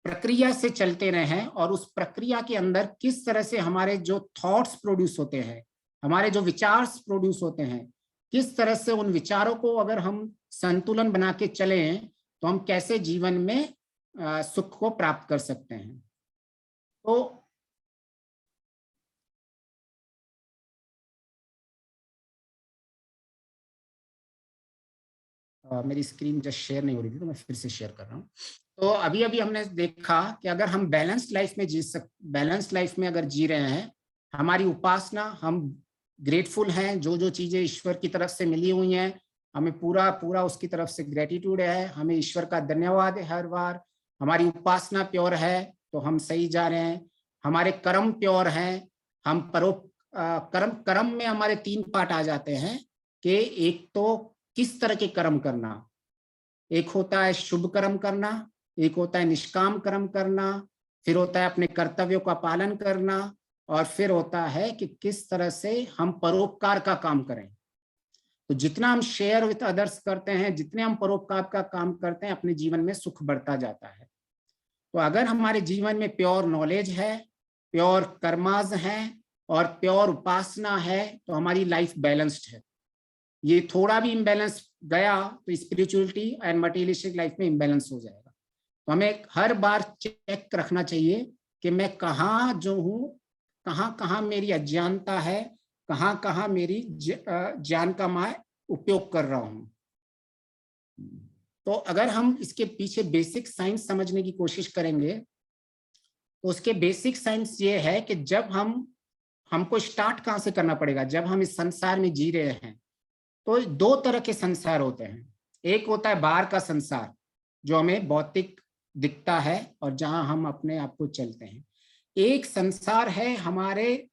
प्रक्रिया से चलते रहें और उस प्रक्रिया के अंदर किस तरह से हमारे जो थॉट्स प्रोड्यूस होते हैं, हमारे जो विचार प्रोड्यूस होते हैं, किस तरह से उन विचारों को अगर हम संतुलन बना के चलें तो हम कैसे जीवन में सुख को प्राप्त कर सकते हैं। तो मेरी स्क्रीन जस्ट शेयर नहीं हो रही थी तो मैं फिर से शेयर कर रहा हूँ। तो अभी हमने देखा कि अगर हम बैलेंस्ड लाइफ में बैलेंस्ड लाइफ में अगर जी रहे हैं, हमारी उपासना, हम ग्रेटफुल हैं, जो चीजें ईश्वर की तरफ से मिली हुई हैं हमें पूरा उसकी तरफ से ग्रेटिट्यूड है, हमें ईश्वर का धन्यवाद है हर बार, हमारी उपासना प्योर है तो हम सही जा रहे हैं, हमारे कर्म प्योर हैं, हम कर्म में हमारे 3 पार्ट आ जाते हैं कि एक तो किस तरह के कर्म करना, एक होता है शुभ कर्म करना, एक होता है निष्काम कर्म करना, फिर होता है अपने कर्तव्यों का पालन करना, और फिर होता है कि किस तरह से हम परोपकार का काम करें। तो जितना हम शेयर विद अदर्स करते हैं, जितने हम परोपकार का काम करते हैं, अपने जीवन में सुख बढ़ता जाता है। तो अगर हमारे जीवन में प्योर नॉलेज है, प्योर कर्माज हैं और प्योर उपासना है तो हमारी लाइफ बैलेंस्ड है। ये थोड़ा भी इम्बैलेंस गया तो स्पिरिचुअलिटी एंड मटेरियलिस्टिक लाइफ में इम्बैलेंस हो जाएगा। तो हमें हर बार चेक रखना चाहिए कि मैं कहाँ जो हूँ, कहाँ मेरी अज्ञानता है, कहाँ मेरी ज्ञान का मैं उपयोग कर रहा हूँ। तो अगर हम इसके पीछे बेसिक साइंस समझने की कोशिश करेंगे तो उसके बेसिक साइंस ये है कि जब हमको स्टार्ट कहाँ से करना पड़ेगा, जब हम इस संसार में जी रहे हैं तो 2 तरह के संसार होते हैं। एक होता है बाहर का संसार जो हमें भौतिक दिखता है और जहां हम अपने आप को चलते हैं। एक संसार है हमारे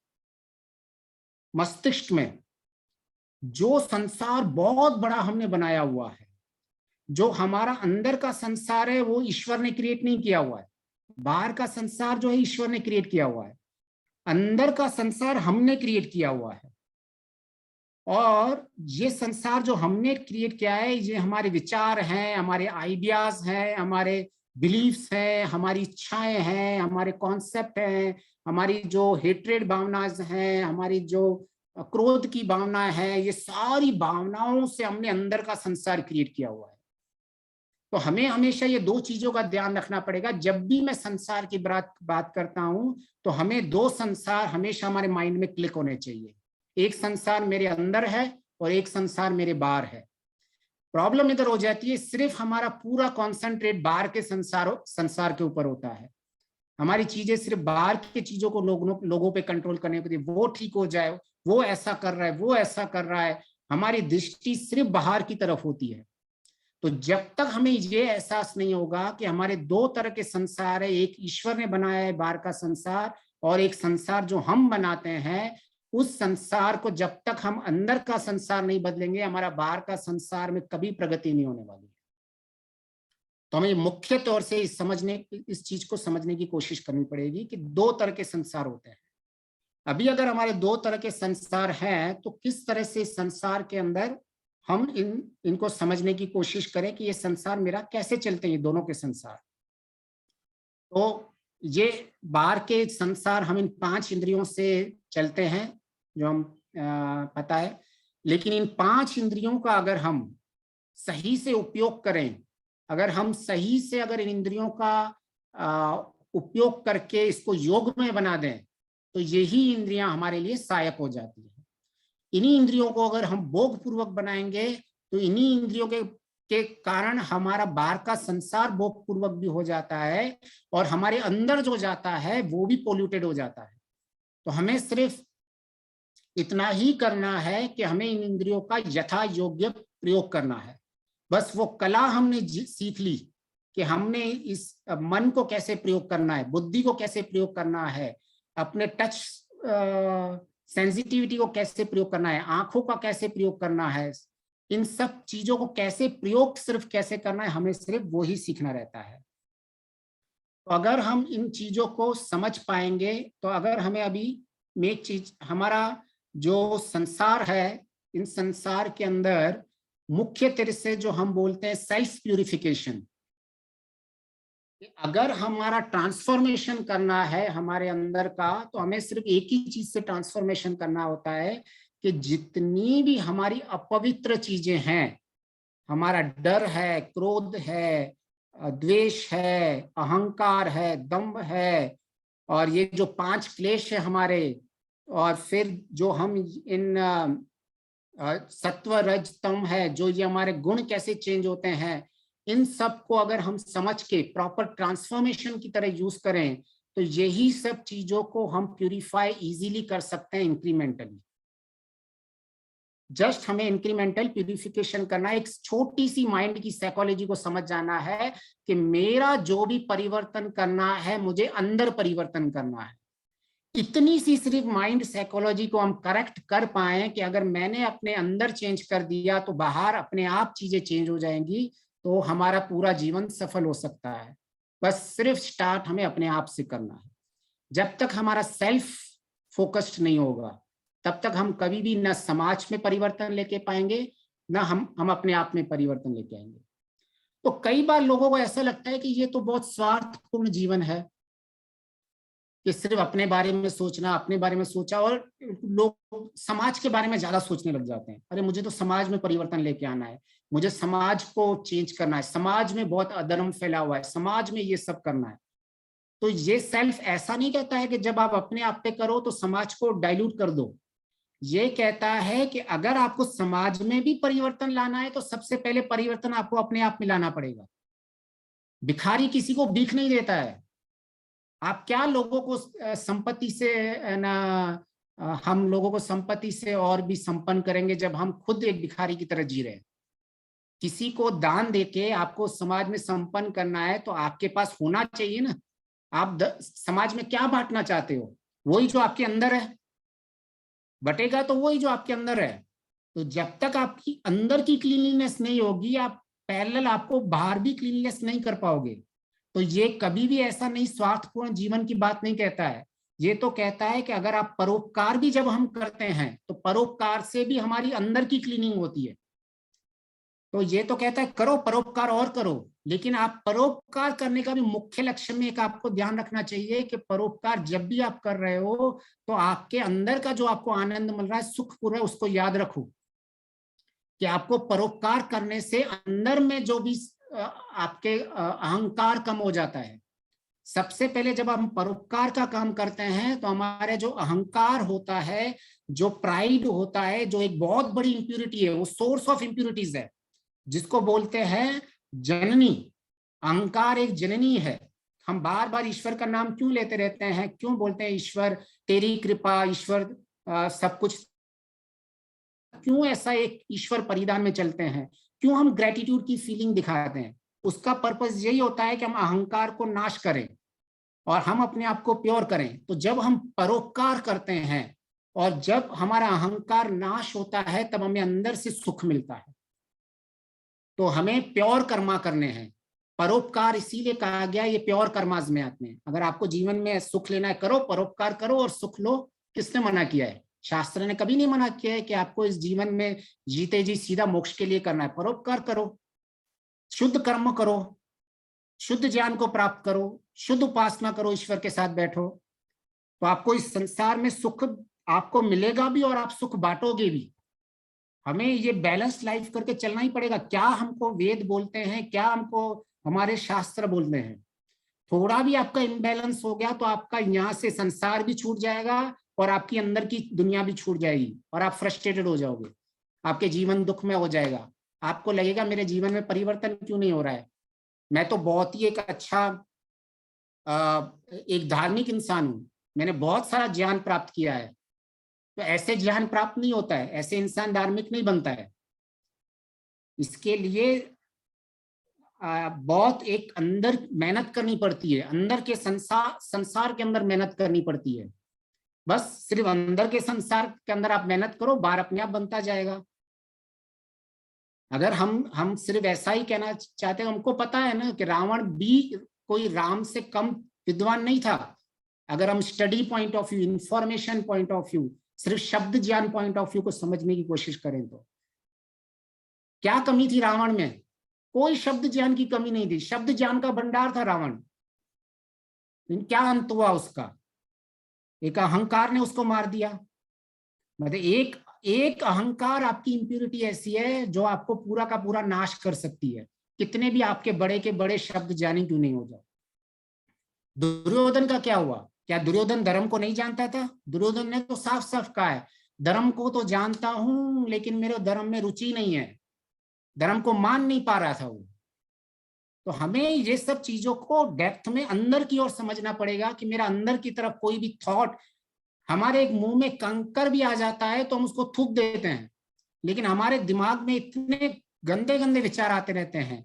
मस्तिष्क में, जो संसार बहुत बड़ा हमने बनाया हुआ है। जो हमारा अंदर का संसार है वो ईश्वर ने क्रिएट नहीं किया हुआ है। बाहर का संसार जो है ईश्वर ने क्रिएट किया हुआ है, अंदर का संसार हमने क्रिएट किया हुआ है। और ये संसार जो हमने क्रिएट किया है, ये हमारे विचार हैं, हमारे आइडियाज हैं, हमारे बिलीफ्स हैं, हमारी इच्छाएं हैं, हमारे कॉन्सेप्ट हैं, हमारी जो हेट्रेड भावनाएं हैं, हमारी जो क्रोध की भावना है, ये सारी भावनाओं से हमने अंदर का संसार क्रिएट किया हुआ है। तो हमें हमेशा ये 2 चीजों का ध्यान रखना पड़ेगा। जब भी मैं संसार की बात करता हूं तो हमें 2 संसार हमेशा हमारे माइंड में क्लिक होने चाहिए। एक संसार मेरे अंदर है और एक संसार मेरे बाहर है। प्रॉब्लम इधर हो जाती है, सिर्फ हमारा पूरा कॉन्सेंट्रेट बाहर के संसार के ऊपर होता है। हमारी चीजें सिर्फ बाहर की चीजों को लोगों पे कंट्रोल करने के लिए, वो ठीक हो जाए, वो ऐसा कर रहा है, वो ऐसा कर रहा है, हमारी दृष्टि सिर्फ बाहर की तरफ होती है। तो जब तक हमें ये एहसास नहीं होगा कि हमारे दो तरह के संसार है, एक ईश्वर ने बनाया है बाहर का संसार, और एक संसार जो हम बनाते हैं, उस संसार को जब तक हम अंदर का संसार नहीं बदलेंगे, हमारा बाहर का संसार में कभी प्रगति नहीं होने वाली है। तो हमें मुख्य तौर से इस चीज को समझने की कोशिश करनी पड़ेगी कि दो तरह के संसार होते हैं। अभी अगर हमारे दो तरह के संसार हैं, तो किस तरह से संसार के अंदर हम इनको समझने की कोशिश करें कि ये संसार मेरा कैसे चलते हैं, ये दोनों के संसार। तो ये बाहर के संसार हम इन 5 इंद्रियों से चलते हैं, जो हम पता है, लेकिन इन 5 इंद्रियों का अगर हम सही से उपयोग करें, अगर हम सही से अगर इन इंद्रियों का उपयोग करके इसको योग में बना दें, तो यही इंद्रियां हमारे लिए सहायक हो जाती है। इन्हीं इंद्रियों को अगर हम भोग पूर्वक बनाएंगे, तो इन्हीं इंद्रियों के कारण हमारा बाहर का संसार भोग पूर्वक भी हो जाता है, और हमारे अंदर जो जाता है वो भी पोल्यूटेड हो जाता है। तो हमें सिर्फ इतना ही करना है कि हमें इन इंद्रियों का यथा योग्य प्रयोग करना है। बस वो कला हमने सीख ली कि हमने इस मन को कैसे प्रयोग करना है, बुद्धि को कैसे प्रयोग करना है, अपने टच सेंसिटिविटी को कैसे प्रयोग करना है, आंखों का कैसे प्रयोग करना है, इन सब चीजों को कैसे प्रयोग सिर्फ कैसे करना है, हमें सिर्फ वो ही सीखना रहता है। तो अगर हम इन चीजों को समझ पाएंगे, तो अगर हमें अभी एक चीज, हमारा जो संसार है, इन संसार के अंदर मुख्य तरह से जो हम बोलते हैं सेल्फ प्यूरिफिकेशन, अगर हमारा ट्रांसफॉर्मेशन करना है हमारे अंदर का, तो हमें सिर्फ एक ही चीज से ट्रांसफॉर्मेशन करना होता है कि जितनी भी हमारी अपवित्र चीजें हैं, हमारा डर है, क्रोध है, द्वेष है, अहंकार है, दंभ है, और ये जो 5 क्लेश है हमारे, और फिर जो हम इन सत्व रज तम है, जो ये हमारे गुण कैसे चेंज होते हैं, इन सब को अगर हम समझ के प्रॉपर ट्रांसफॉर्मेशन की तरह यूज करें, तो यही सब चीजों को हम प्यूरिफाई इजीली कर सकते हैं इंक्रीमेंटली। जस्ट हमें इंक्रीमेंटल प्यूरिफिकेशन करना है, एक छोटी सी माइंड की साइकोलॉजी को समझ जाना है कि मेरा जो भी परिवर्तन करना है, मुझे अंदर परिवर्तन करना है। इतनी सी सिर्फ माइंड साइकोलॉजी को हम करेक्ट कर पाए कि अगर मैंने अपने अंदर चेंज कर दिया, तो बाहर अपने आप चीजें चेंज हो जाएंगी, तो हमारा पूरा जीवन सफल हो सकता है। बस सिर्फ स्टार्ट हमें अपने आप से करना है। जब तक हमारा सेल्फ फोकस्ड नहीं होगा, तब तक हम कभी भी न समाज में परिवर्तन लेके पाएंगे, न हम अपने आप में परिवर्तन लेके आएंगे। तो कई बार लोगों को ऐसा लगता है कि ये तो बहुत स्वार्थपूर्ण जीवन है, कि सिर्फ अपने बारे में सोचना, अपने बारे में सोचा, और लोग समाज के बारे में ज्यादा सोचने लग जाते हैं। अरे मुझे तो समाज में परिवर्तन लेके आना है, मुझे समाज को चेंज करना है, समाज में बहुत अधर्म फैला हुआ है, समाज में ये सब करना है। तो ये सेल्फ ऐसा नहीं कहता है कि जब आप अपने आप पे करो तो समाज को डाइल्यूट कर दो। ये कहता है कि अगर आपको समाज में भी परिवर्तन लाना है, तो सबसे पहले परिवर्तन आपको अपने आप में लाना पड़ेगा। भिखारी किसी को भीख नहीं देता है। आप क्या लोगों को संपत्ति से ना, हम लोगों को संपत्ति से और भी संपन्न करेंगे जब हम खुद एक भिखारी की तरह जी रहे हैं। किसी को दान देके आपको समाज में संपन्न करना है, तो आपके पास होना चाहिए ना। आप समाज में क्या बांटना चाहते हो? वही जो आपके अंदर है। बटेगा तो वही जो आपके अंदर है। तो जब तक आपकी अंदर की क्लीनलीनेस नहीं होगी, आप पैरेलल आपको बाहर भी क्लीनलीनेस नहीं कर पाओगे। तो ये कभी भी ऐसा नहीं स्वार्थपूर्ण जीवन की बात नहीं कहता है। ये तो कहता है कि अगर आप परोपकार भी जब हम करते हैं, तो परोपकार से भी हमारी अंदर की क्लीनिंग होती है। तो ये तो कहता है करो परोपकार और करो, लेकिन आप परोपकार करने का भी मुख्य लक्ष्य में एक आपको ध्यान रखना चाहिए कि परोपकार जब भी आप कर रहे हो, तो आपके अंदर का जो आपको आनंद मिल रहा है, सुख पूरा, उसको याद रखो कि आपको परोपकार करने से अंदर में जो भी आपके अहंकार कम हो जाता है। सबसे पहले जब हम परोपकार का काम करते हैं, तो हमारे जो अहंकार होता है, जो प्राइड होता है, जो एक बहुत बड़ी इंप्यूरिटी है, वो सोर्स ऑफ इंप्यूरिटीज है, जिसको बोलते हैं जननी। अहंकार एक जननी है। हम बार बार ईश्वर का नाम क्यों लेते रहते हैं, क्यों बोलते हैं ईश्वर तेरी कृपा, ईश्वर सब कुछ, क्यों ऐसा एक ईश्वर परिधान में चलते हैं, क्यों हम ग्रेटिट्यूड की फीलिंग दिखाते हैं? उसका पर्पस यही होता है कि हम अहंकार को नाश करें और हम अपने आप को प्योर करें। तो जब हम परोपकार करते हैं और जब हमारा अहंकार नाश होता है, तब हमें अंदर से सुख मिलता है। तो हमें प्योर कर्मा करने हैं। परोपकार इसीलिए कहा गया, ये प्योर कर्माज में आते हैं। अगर आपको जीवन में सुख लेना है, करो, परोपकार करो और सुख लो। किसने मना किया है? शास्त्र ने कभी नहीं मना किया है कि आपको इस जीवन में जीते जी सीधा मोक्ष के लिए करना है। परोपकार करो, शुद्ध कर्म करो, शुद्ध ज्ञान को प्राप्त करो, शुद्ध उपासना करो, ईश्वर के साथ बैठो, तो आपको इस संसार में सुख आपको मिलेगा भी और आप सुख बांटोगे भी। हमें ये बैलेंस लाइफ करके चलना ही पड़ेगा। क्या हमको वेद बोलते हैं, क्या हमको हमारे शास्त्र बोलते हैं, थोड़ा भी आपका इम्बैलेंस हो गया तो आपका यहाँ से संसार भी छूट जाएगा और आपकी अंदर की दुनिया भी छूट जाएगी और आप फ्रस्ट्रेटेड हो जाओगे, आपके जीवन दुख में हो जाएगा। आपको लगेगा मेरे जीवन में परिवर्तन क्यों नहीं हो रहा है। मैं तो बहुत ही एक अच्छा एक धार्मिक इंसान हूँ, मैंने बहुत सारा ज्ञान प्राप्त किया है। तो ऐसे ज्ञान प्राप्त नहीं होता है, ऐसे इंसान धार्मिक नहीं बनता है। इसके लिए बहुत एक अंदर मेहनत करनी पड़ती है, अंदर के संसार के अंदर मेहनत करनी पड़ती है। बस सिर्फ अंदर के संसार के अंदर आप मेहनत करो, बाहर अपने आप बनता जाएगा। अगर हम सिर्फ ऐसा ही कहना चाहते हैं, हमको पता है ना कि रावण भी कोई राम से कम विद्वान नहीं था। अगर हम study point of view, information point of view, सिर्फ शब्द ज्ञान पॉइंट ऑफ व्यू को समझने की कोशिश करें तो क्या कमी थी रावण में? कोई शब्द ज्ञान की कमी नहीं थी, शब्द ज्ञान का भंडार था रावण। लेकिन क्या अंत हुआ उसका? एक अहंकार ने उसको मार दिया। मतलब एक एक अहंकार आपकी इंप्योरिटी ऐसी है जो आपको पूरा का पूरा नाश कर सकती है, कितने भी आपके बड़े के बड़े शब्द ज्ञानी क्यों नहीं हो जाए। दुर्योधन का क्या हुआ? क्या दुर्योधन धर्म को नहीं जानता था? दुर्योधन ने तो साफ साफ कहा है, धर्म को तो जानता हूं लेकिन मेरे धर्म में रुचि नहीं है। धर्म को मान नहीं पा रहा था वो। तो हमें ये सब चीजों को डेप्थ में अंदर की ओर समझना पड़ेगा कि मेरा अंदर की तरफ कोई भी थॉट, हमारे एक मुंह में कंकर भी आ जाता है तो हम उसको थूक देते हैं, लेकिन हमारे दिमाग में इतने गंदे गंदे विचार आते रहते हैं,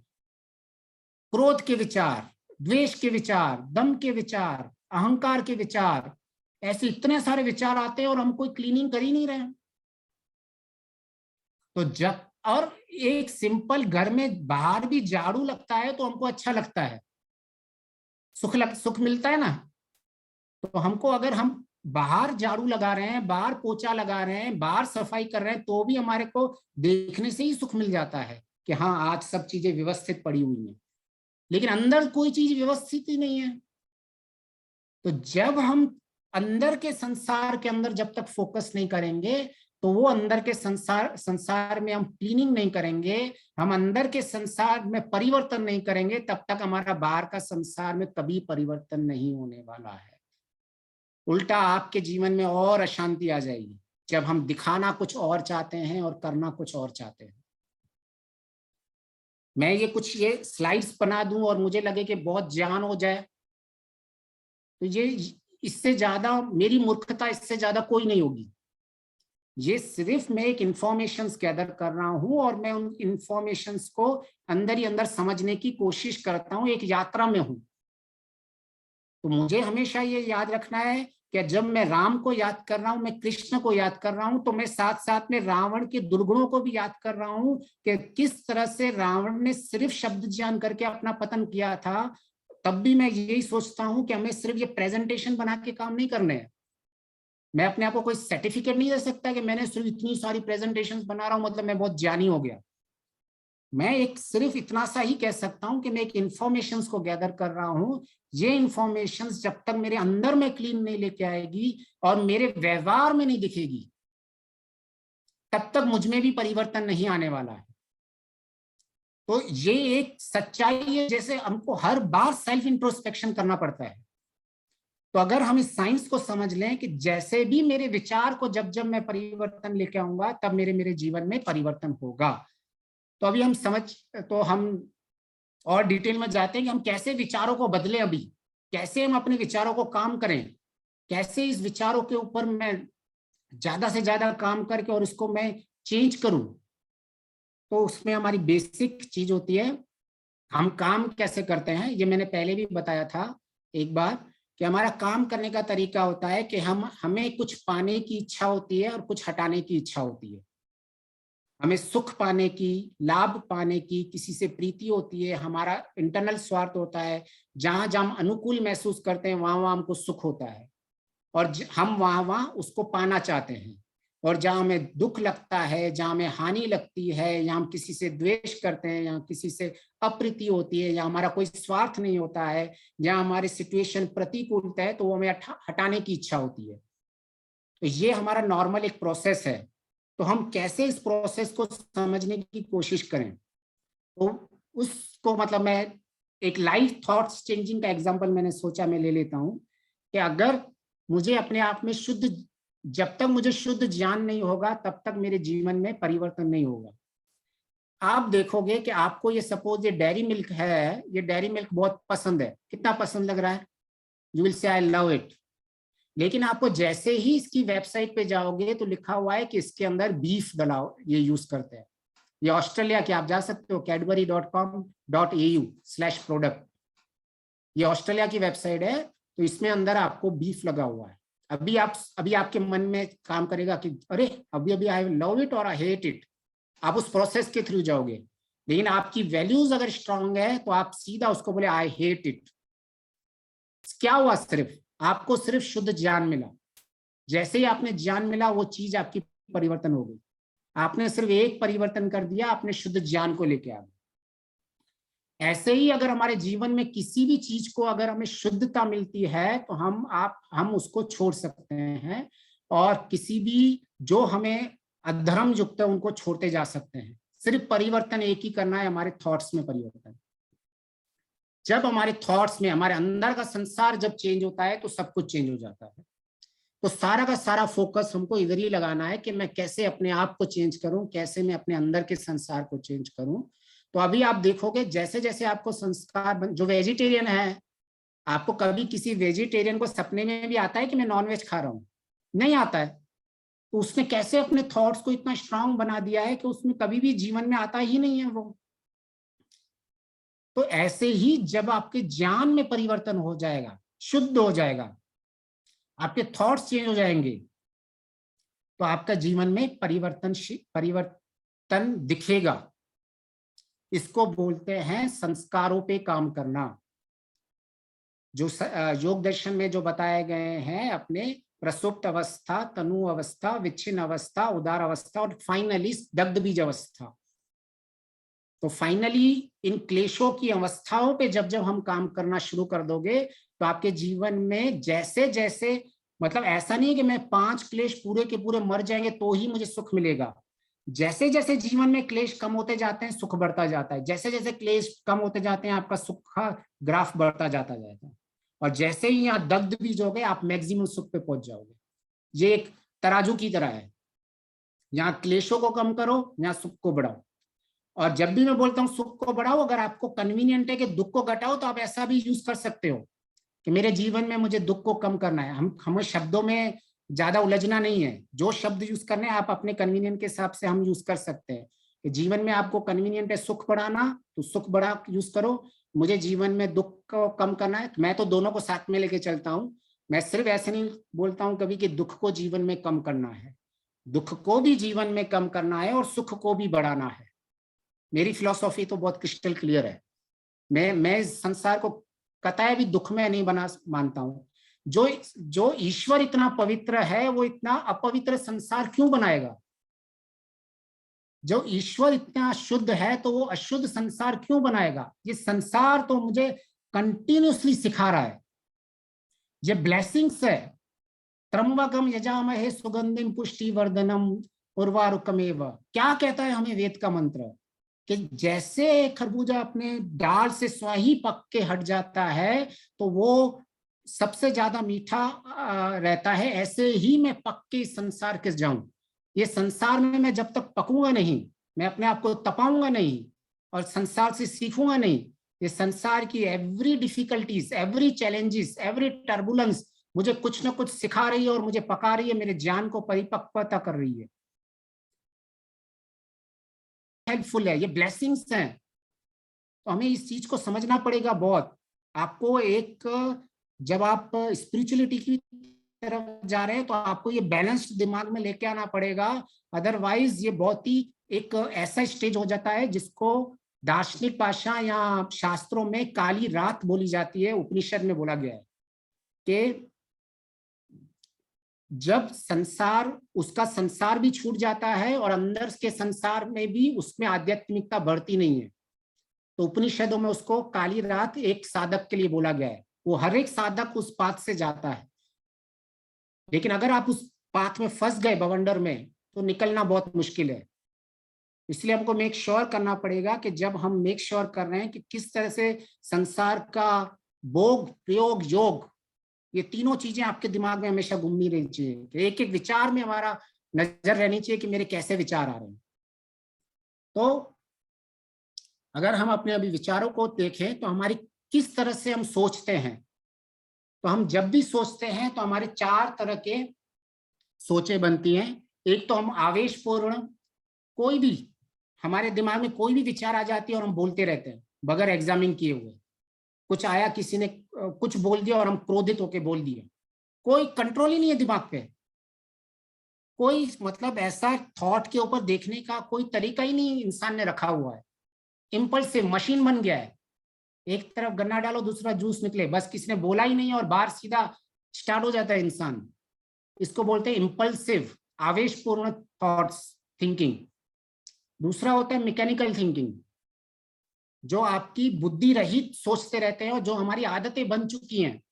क्रोध के विचार, द्वेष के विचार, दम के विचार, अहंकार के विचार, ऐसे इतने सारे विचार आते हैं और हम कोई क्लीनिंग कर ही नहीं रहे। तो जब और एक सिंपल घर में बाहर भी झाड़ू लगता है तो हमको अच्छा लगता है, सुख मिलता है ना। तो हमको अगर हम बाहर झाड़ू लगा रहे हैं, बाहर पोछा लगा रहे हैं, बाहर सफाई कर रहे हैं, तो भी हमारे को देखने से ही सुख मिल जाता है कि हाँ आज सब चीजें व्यवस्थित पड़ी हुई हैं, लेकिन अंदर कोई चीज व्यवस्थित ही नहीं है। तो जब हम अंदर के संसार के अंदर जब तक फोकस नहीं करेंगे, तो वो अंदर के संसार में हम क्लीनिंग नहीं करेंगे, हम अंदर के संसार में परिवर्तन नहीं करेंगे, तब तक हमारा बाहर का संसार में कभी परिवर्तन नहीं होने वाला है। उल्टा आपके जीवन में और अशांति आ जाएगी जब हम दिखाना कुछ और चाहते हैं और करना कुछ और चाहते हैं। मैं ये स्लाइड्स बना दूं और मुझे लगे कि बहुत ज्ञान हो जाए, तो ये इससे ज्यादा मेरी मूर्खता इससे ज्यादा कोई नहीं होगी। ये सिर्फ मैं एक इंफॉर्मेशंस गैदर कर रहा हूं और मैं उन इंफॉर्मेशंस को अंदर ही अंदर समझने की कोशिश करता हूं, एक यात्रा में हूं। तो मुझे हमेशा ये याद रखना है कि जब मैं राम को याद कर रहा हूं, मैं कृष्ण को याद कर रहा हूं, तो मैं साथ साथ में रावण के दुर्गुणों को भी याद कर रहा हूं कि किस तरह से रावण ने सिर्फ शब्द ज्ञान करके अपना पतन किया था। तब भी मैं यही सोचता हूं कि हमें सिर्फ ये प्रेजेंटेशन बना के काम नहीं करने हैं। मैं अपने आप को कोई सर्टिफिकेट नहीं दे सकता कि मैंने सिर्फ इतनी सारी प्रेजेंटेशंस बना रहा हूं मतलब मैं बहुत ज्ञानी हो गया। मैं एक सिर्फ इतना सा ही कह सकता हूं कि मैं एक इंफॉर्मेशंस को गैदर कर रहा हूं। ये इंफॉर्मेशंस जब तक मेरे अंदर में क्लीन नहीं लेके आएगी और मेरे व्यवहार में नहीं दिखेगी, तब तक मुझ में भी परिवर्तन नहीं आने वाला है। तो ये एक सच्चाई है, जैसे हमको हर बार सेल्फ इंट्रोस्पेक्शन करना पड़ता है। तो अगर हम इस साइंस को समझ लें कि जैसे भी मेरे विचार को जब जब मैं परिवर्तन लेके आऊंगा, तब मेरे जीवन में परिवर्तन होगा। तो अभी हम और डिटेल में जाते हैं कि हम कैसे विचारों को बदलें, अभी कैसे हम अपने विचारों को काम करें, कैसे इस विचारों के ऊपर मैं ज्यादा से ज्यादा काम करके और इसको मैं चेंज करूं। तो उसमें हमारी बेसिक चीज होती है, हम काम कैसे करते हैं। ये मैंने पहले भी बताया था एक बार कि हमारा काम करने का तरीका होता है कि हमें कुछ पाने की इच्छा होती है और कुछ हटाने की इच्छा होती है। हमें सुख पाने की, लाभ पाने की, किसी से प्रीति होती है, हमारा इंटरनल स्वार्थ होता है। जहां जहां हम अनुकूल महसूस करते हैं वहां वहां हमको सुख होता है, और हम वहां वहां उसको पाना चाहते हैं। और जहां हमें दुख लगता है, जहां हमें हानि लगती है, या हम किसी से द्वेष करते हैं, या किसी से अप्रीति होती है, या हमारा कोई स्वार्थ नहीं होता है, जहां हमारी सिचुएशन प्रतिकूलता है, तो वो हमें हटाने की इच्छा होती है। तो ये हमारा नॉर्मल एक प्रोसेस है। तो हम कैसे इस प्रोसेस को समझने की कोशिश करें, तो उसको मतलब मैं एक लाइफ थॉट्स चेंजिंग का एग्जांपल मैंने सोचा मैं ले लेता हूं कि अगर मुझे अपने आप में जब तक मुझे शुद्ध ज्ञान नहीं होगा तब तक मेरे जीवन में परिवर्तन नहीं होगा। आप देखोगे कि आपको ये सपोज ये डेयरी मिल्क है, ये डेयरी मिल्क बहुत पसंद है, कितना पसंद लग रहा है, you will say I love it. लेकिन आपको जैसे ही इसकी वेबसाइट पे जाओगे तो लिखा हुआ है कि इसके अंदर बीफ डलाओ, ये यूज करते हैं। ये ऑस्ट्रेलिया के, आप जा सकते हो cadbury.com.au/product, ये ऑस्ट्रेलिया की वेबसाइट है। तो इसमें अंदर आपको बीफ लगा हुआ है। अभी आपके मन में काम करेगा कि अरे अभी अभी आई लव इट और आई हेट इट, आप उस प्रोसेस के थ्रू जाओगे। लेकिन आपकी वैल्यूज अगर स्ट्रांग है तो आप सीधा उसको बोले आई हेट इट। क्या हुआ, सिर्फ आपको सिर्फ शुद्ध ज्ञान मिला। जैसे ही आपने ज्ञान मिला वो चीज आपकी परिवर्तन हो गई। आपने सिर्फ एक परिवर्तन कर दिया, आपने शुद्ध ज्ञान को लेके आ गए। ऐसे ही अगर हमारे जीवन में किसी भी चीज को अगर हमें शुद्धता मिलती है तो हम उसको छोड़ सकते हैं, और किसी भी जो हमें अधर्म युक्त है उनको छोड़ते जा सकते हैं। सिर्फ परिवर्तन एक ही करना है, हमारे थॉट्स में परिवर्तन। जब हमारे थॉट्स में, हमारे अंदर का संसार जब चेंज होता है तो सब कुछ चेंज हो जाता है। तो सारा का सारा फोकस हमको इधर ही लगाना है कि मैं कैसे अपने आप को चेंज करूं, कैसे मैं अपने अंदर के संसार को चेंज करूं। तो अभी आप देखोगे जैसे जैसे आपको संस्कार, जो वेजिटेरियन है, आपको कभी किसी वेजिटेरियन को सपने में भी आता है कि मैं नॉनवेज खा रहा हूं? नहीं आता है। तो उसने कैसे अपने थॉट्स को इतना स्ट्रांग बना दिया है कि उसमें कभी भी जीवन में आता ही नहीं है वो। तो ऐसे ही जब आपके ज्ञान में परिवर्तन हो जाएगा, शुद्ध हो जाएगा, आपके थॉट्स चेंज हो जाएंगे, तो आपका जीवन में परिवर्तन दिखेगा। इसको बोलते हैं संस्कारों पे काम करना। जो योग दर्शन में जो बताए गए हैं, अपने प्रसुप्त अवस्था, तनु अवस्था, विच्छिन्न अवस्था, उदार अवस्था और फाइनली दग्ध बीज अवस्था। तो फाइनली इन क्लेशों की अवस्थाओं पे जब जब हम काम करना शुरू कर दोगे तो आपके जीवन में जैसे जैसे, मतलब ऐसा नहीं है कि मैं 5 क्लेश पूरे के पूरे मर जाएंगे तो ही मुझे सुख मिलेगा। जैसे जैसे जीवन में क्लेश कम होते जाते हैं सुख बढ़ता जाता है, जैसे जैसे क्लेश कम होते जाते हैं आपका सुख का ग्राफ बढ़ता जाता जाएगा। और जैसे ही यहाँ दग्ध बीज हो गए आप मैक्सिमम सुख पे पहुंच जाओगे। ये एक तराजू की तरह है, यहाँ क्लेशों को कम करो, यहाँ सुख को बढ़ाओ। और जब भी मैं बोलता हूँ सुख को बढ़ाओ, अगर आपको कन्वीनियंट है कि दुख को घटाओ तो आप ऐसा भी यूज कर सकते हो कि मेरे जीवन में मुझे दुख को कम करना है। हमें शब्दों में ज्यादा उलझना नहीं है, जो शब्द यूज करने हैं आप अपने कन्वीनियंट के हिसाब से हम यूज कर सकते हैं। कि जीवन में आपको कन्वीनियंट है सुख बढ़ाना तो सुख बढ़ा यूज करो, मुझे जीवन में दुख को कम करना है, मैं तो दोनों को साथ में लेके चलता हूँ। मैं सिर्फ ऐसे नहीं बोलता हूँ कभी कि दुख को जीवन में कम करना है, दुख को भी जीवन में कम करना है और सुख को भी बढ़ाना है। मेरी फिलॉसफी तो बहुत क्रिस्टल क्लियर है। मैं इस संसार को कतई भी दुख में नहीं बना मानता हूं। जो ईश्वर इतना पवित्र है वो इतना अपवित्र संसार क्यों बनाएगा? जो ईश्वर इतना शुद्ध है तो वो अशुद्ध संसार क्यों बनाएगा? ये संसार तो मुझे कंटिन्यूसली सिखा रहा है, ये ब्लेसिंग्स है। त्र्यंबकम यजामहे सुगंधिम पुष्टिवर्धनम उर्वारुकमेव, क्या कहता है हमें वेद का मंत्र? कि जैसे खरबूजा अपने डाल से स्वयं ही पक के हट जाता है तो वो सबसे ज्यादा मीठा रहता है, ऐसे ही मैं पक के इस संसार के जाऊं। ये संसार में मैं जब तक पकूंगा नहीं, मैं अपने आप को तपाऊंगा नहीं और संसार से सीखूंगा नहीं। ये संसार की every difficulties, every challenges, every turbulence मुझे कुछ ना कुछ सिखा रही है और मुझे पका रही है, मेरे ज्ञान को परिपक्वता कर रही है, हेल्पफुल है, ये ब्लेसिंग्स हैं। तो हमें इस चीज को समझना पड़ेगा बहुत। आपको एक, जब आप स्पिरिचुअलिटी की तरफ जा रहे हैं तो आपको ये बैलेंस्ड दिमाग में लेके आना पड़ेगा, अदरवाइज ये बहुत ही एक ऐसा स्टेज हो जाता है जिसको दार्शनिक भाषा या शास्त्रों में काली रात बोली जाती है। उपनिषद में बोला गया है कि जब संसार, उसका संसार भी छूट जाता है और अंदर के संसार में भी उसमें आध्यात्मिकता बढ़ती नहीं है, तो उपनिषदों में उसको काली रात एक साधक के लिए बोला गया है। वो हर एक साधक उस पाथ से जाता है, लेकिन अगर आप उस पाथ में फंस गए, बवंडर में, तो निकलना बहुत मुश्किल है। इसलिए हमको मेक श्योर करना पड़ेगा कि जब हम मेक श्योर कर रहे हैं कि किस तरह से संसार का भोग, प्रयोग, योग, ये तीनों चीजें आपके दिमाग में हमेशा घूमनी रहनी चाहिए। एक एक विचार में हमारा नजर रहनी चाहिए कि मेरे कैसे विचार आ रहे हैं। तो अगर हम अपने अभी विचारों को देखें तो हमारी किस तरह से हम सोचते हैं, तो हम जब भी सोचते हैं तो हमारे 4 तरह के सोचें बनती हैं। एक तो हम आवेशपूर्ण, कोई भी हमारे दिमाग में कोई भी विचार आ जाती है और हम बोलते रहते हैं बगैर एग्जामिन किए हुए। कुछ आया, किसी ने कुछ बोल दिया और हम क्रोधित होकर बोल दिए, कोई कंट्रोल ही नहीं है दिमाग पे, कोई मतलब ऐसा थॉट के ऊपर देखने का कोई तरीका ही नहीं इंसान ने रखा हुआ है। इम्पल्सिव मशीन बन गया है, एक तरफ गन्ना डालो दूसरा जूस निकले, बस किसी ने बोला ही नहीं और बाहर सीधा स्टार्ट हो जाता है इंसान। इसको बोलते हैं इम्पल्सिव, आवेशपूर्ण थॉट्स, थिंकिंग। दूसरा होता है मैकेनिकल थिंकिंग, जो आपकी बुद्धि रहित सोचते रहते हैं और जो हमारी आदतें बन चुकी हैं।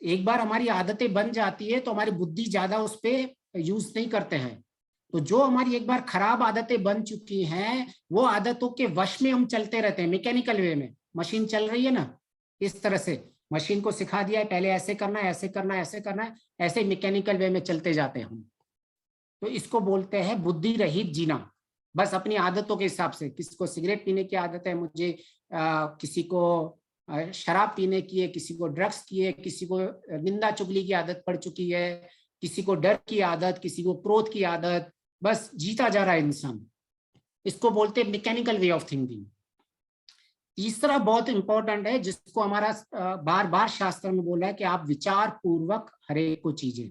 एक बार हमारी आदतें बन जाती है तो हमारी बुद्धि ज्यादा उस पर यूज नहीं करते हैं। तो जो हमारी एक बार खराब आदतें बन चुकी हैं, वो आदतों के वश में हम चलते रहते हैं मैकेनिकल वे में। मशीन चल रही है ना, इस तरह से मशीन को सिखा दिया है पहले ऐसे करना है, ऐसे करना है, ऐसे करना है, ऐसे मैकेनिकल वे में चलते जाते हैं हम। तो इसको बोलते हैं बुद्धि रहित जीना, बस अपनी आदतों के हिसाब से। किसी को सिगरेट पीने की आदत है, मुझे किसी को शराब पीने की है, किसी को ड्रग्स की है, किसी को निंदा चुगली की आदत पड़ चुकी है, किसी को डर की आदत, किसी को क्रोध की आदत, बस जीता जा रहा है इंसान। इसको बोलते हैं मैकेनिकल वे ऑफ थिंकिंग। तीसरा बहुत इंपॉर्टेंट है, जिसको हमारा बार बार शास्त्र में बोला है कि आप विचार पूर्वक हर एक को चीजें,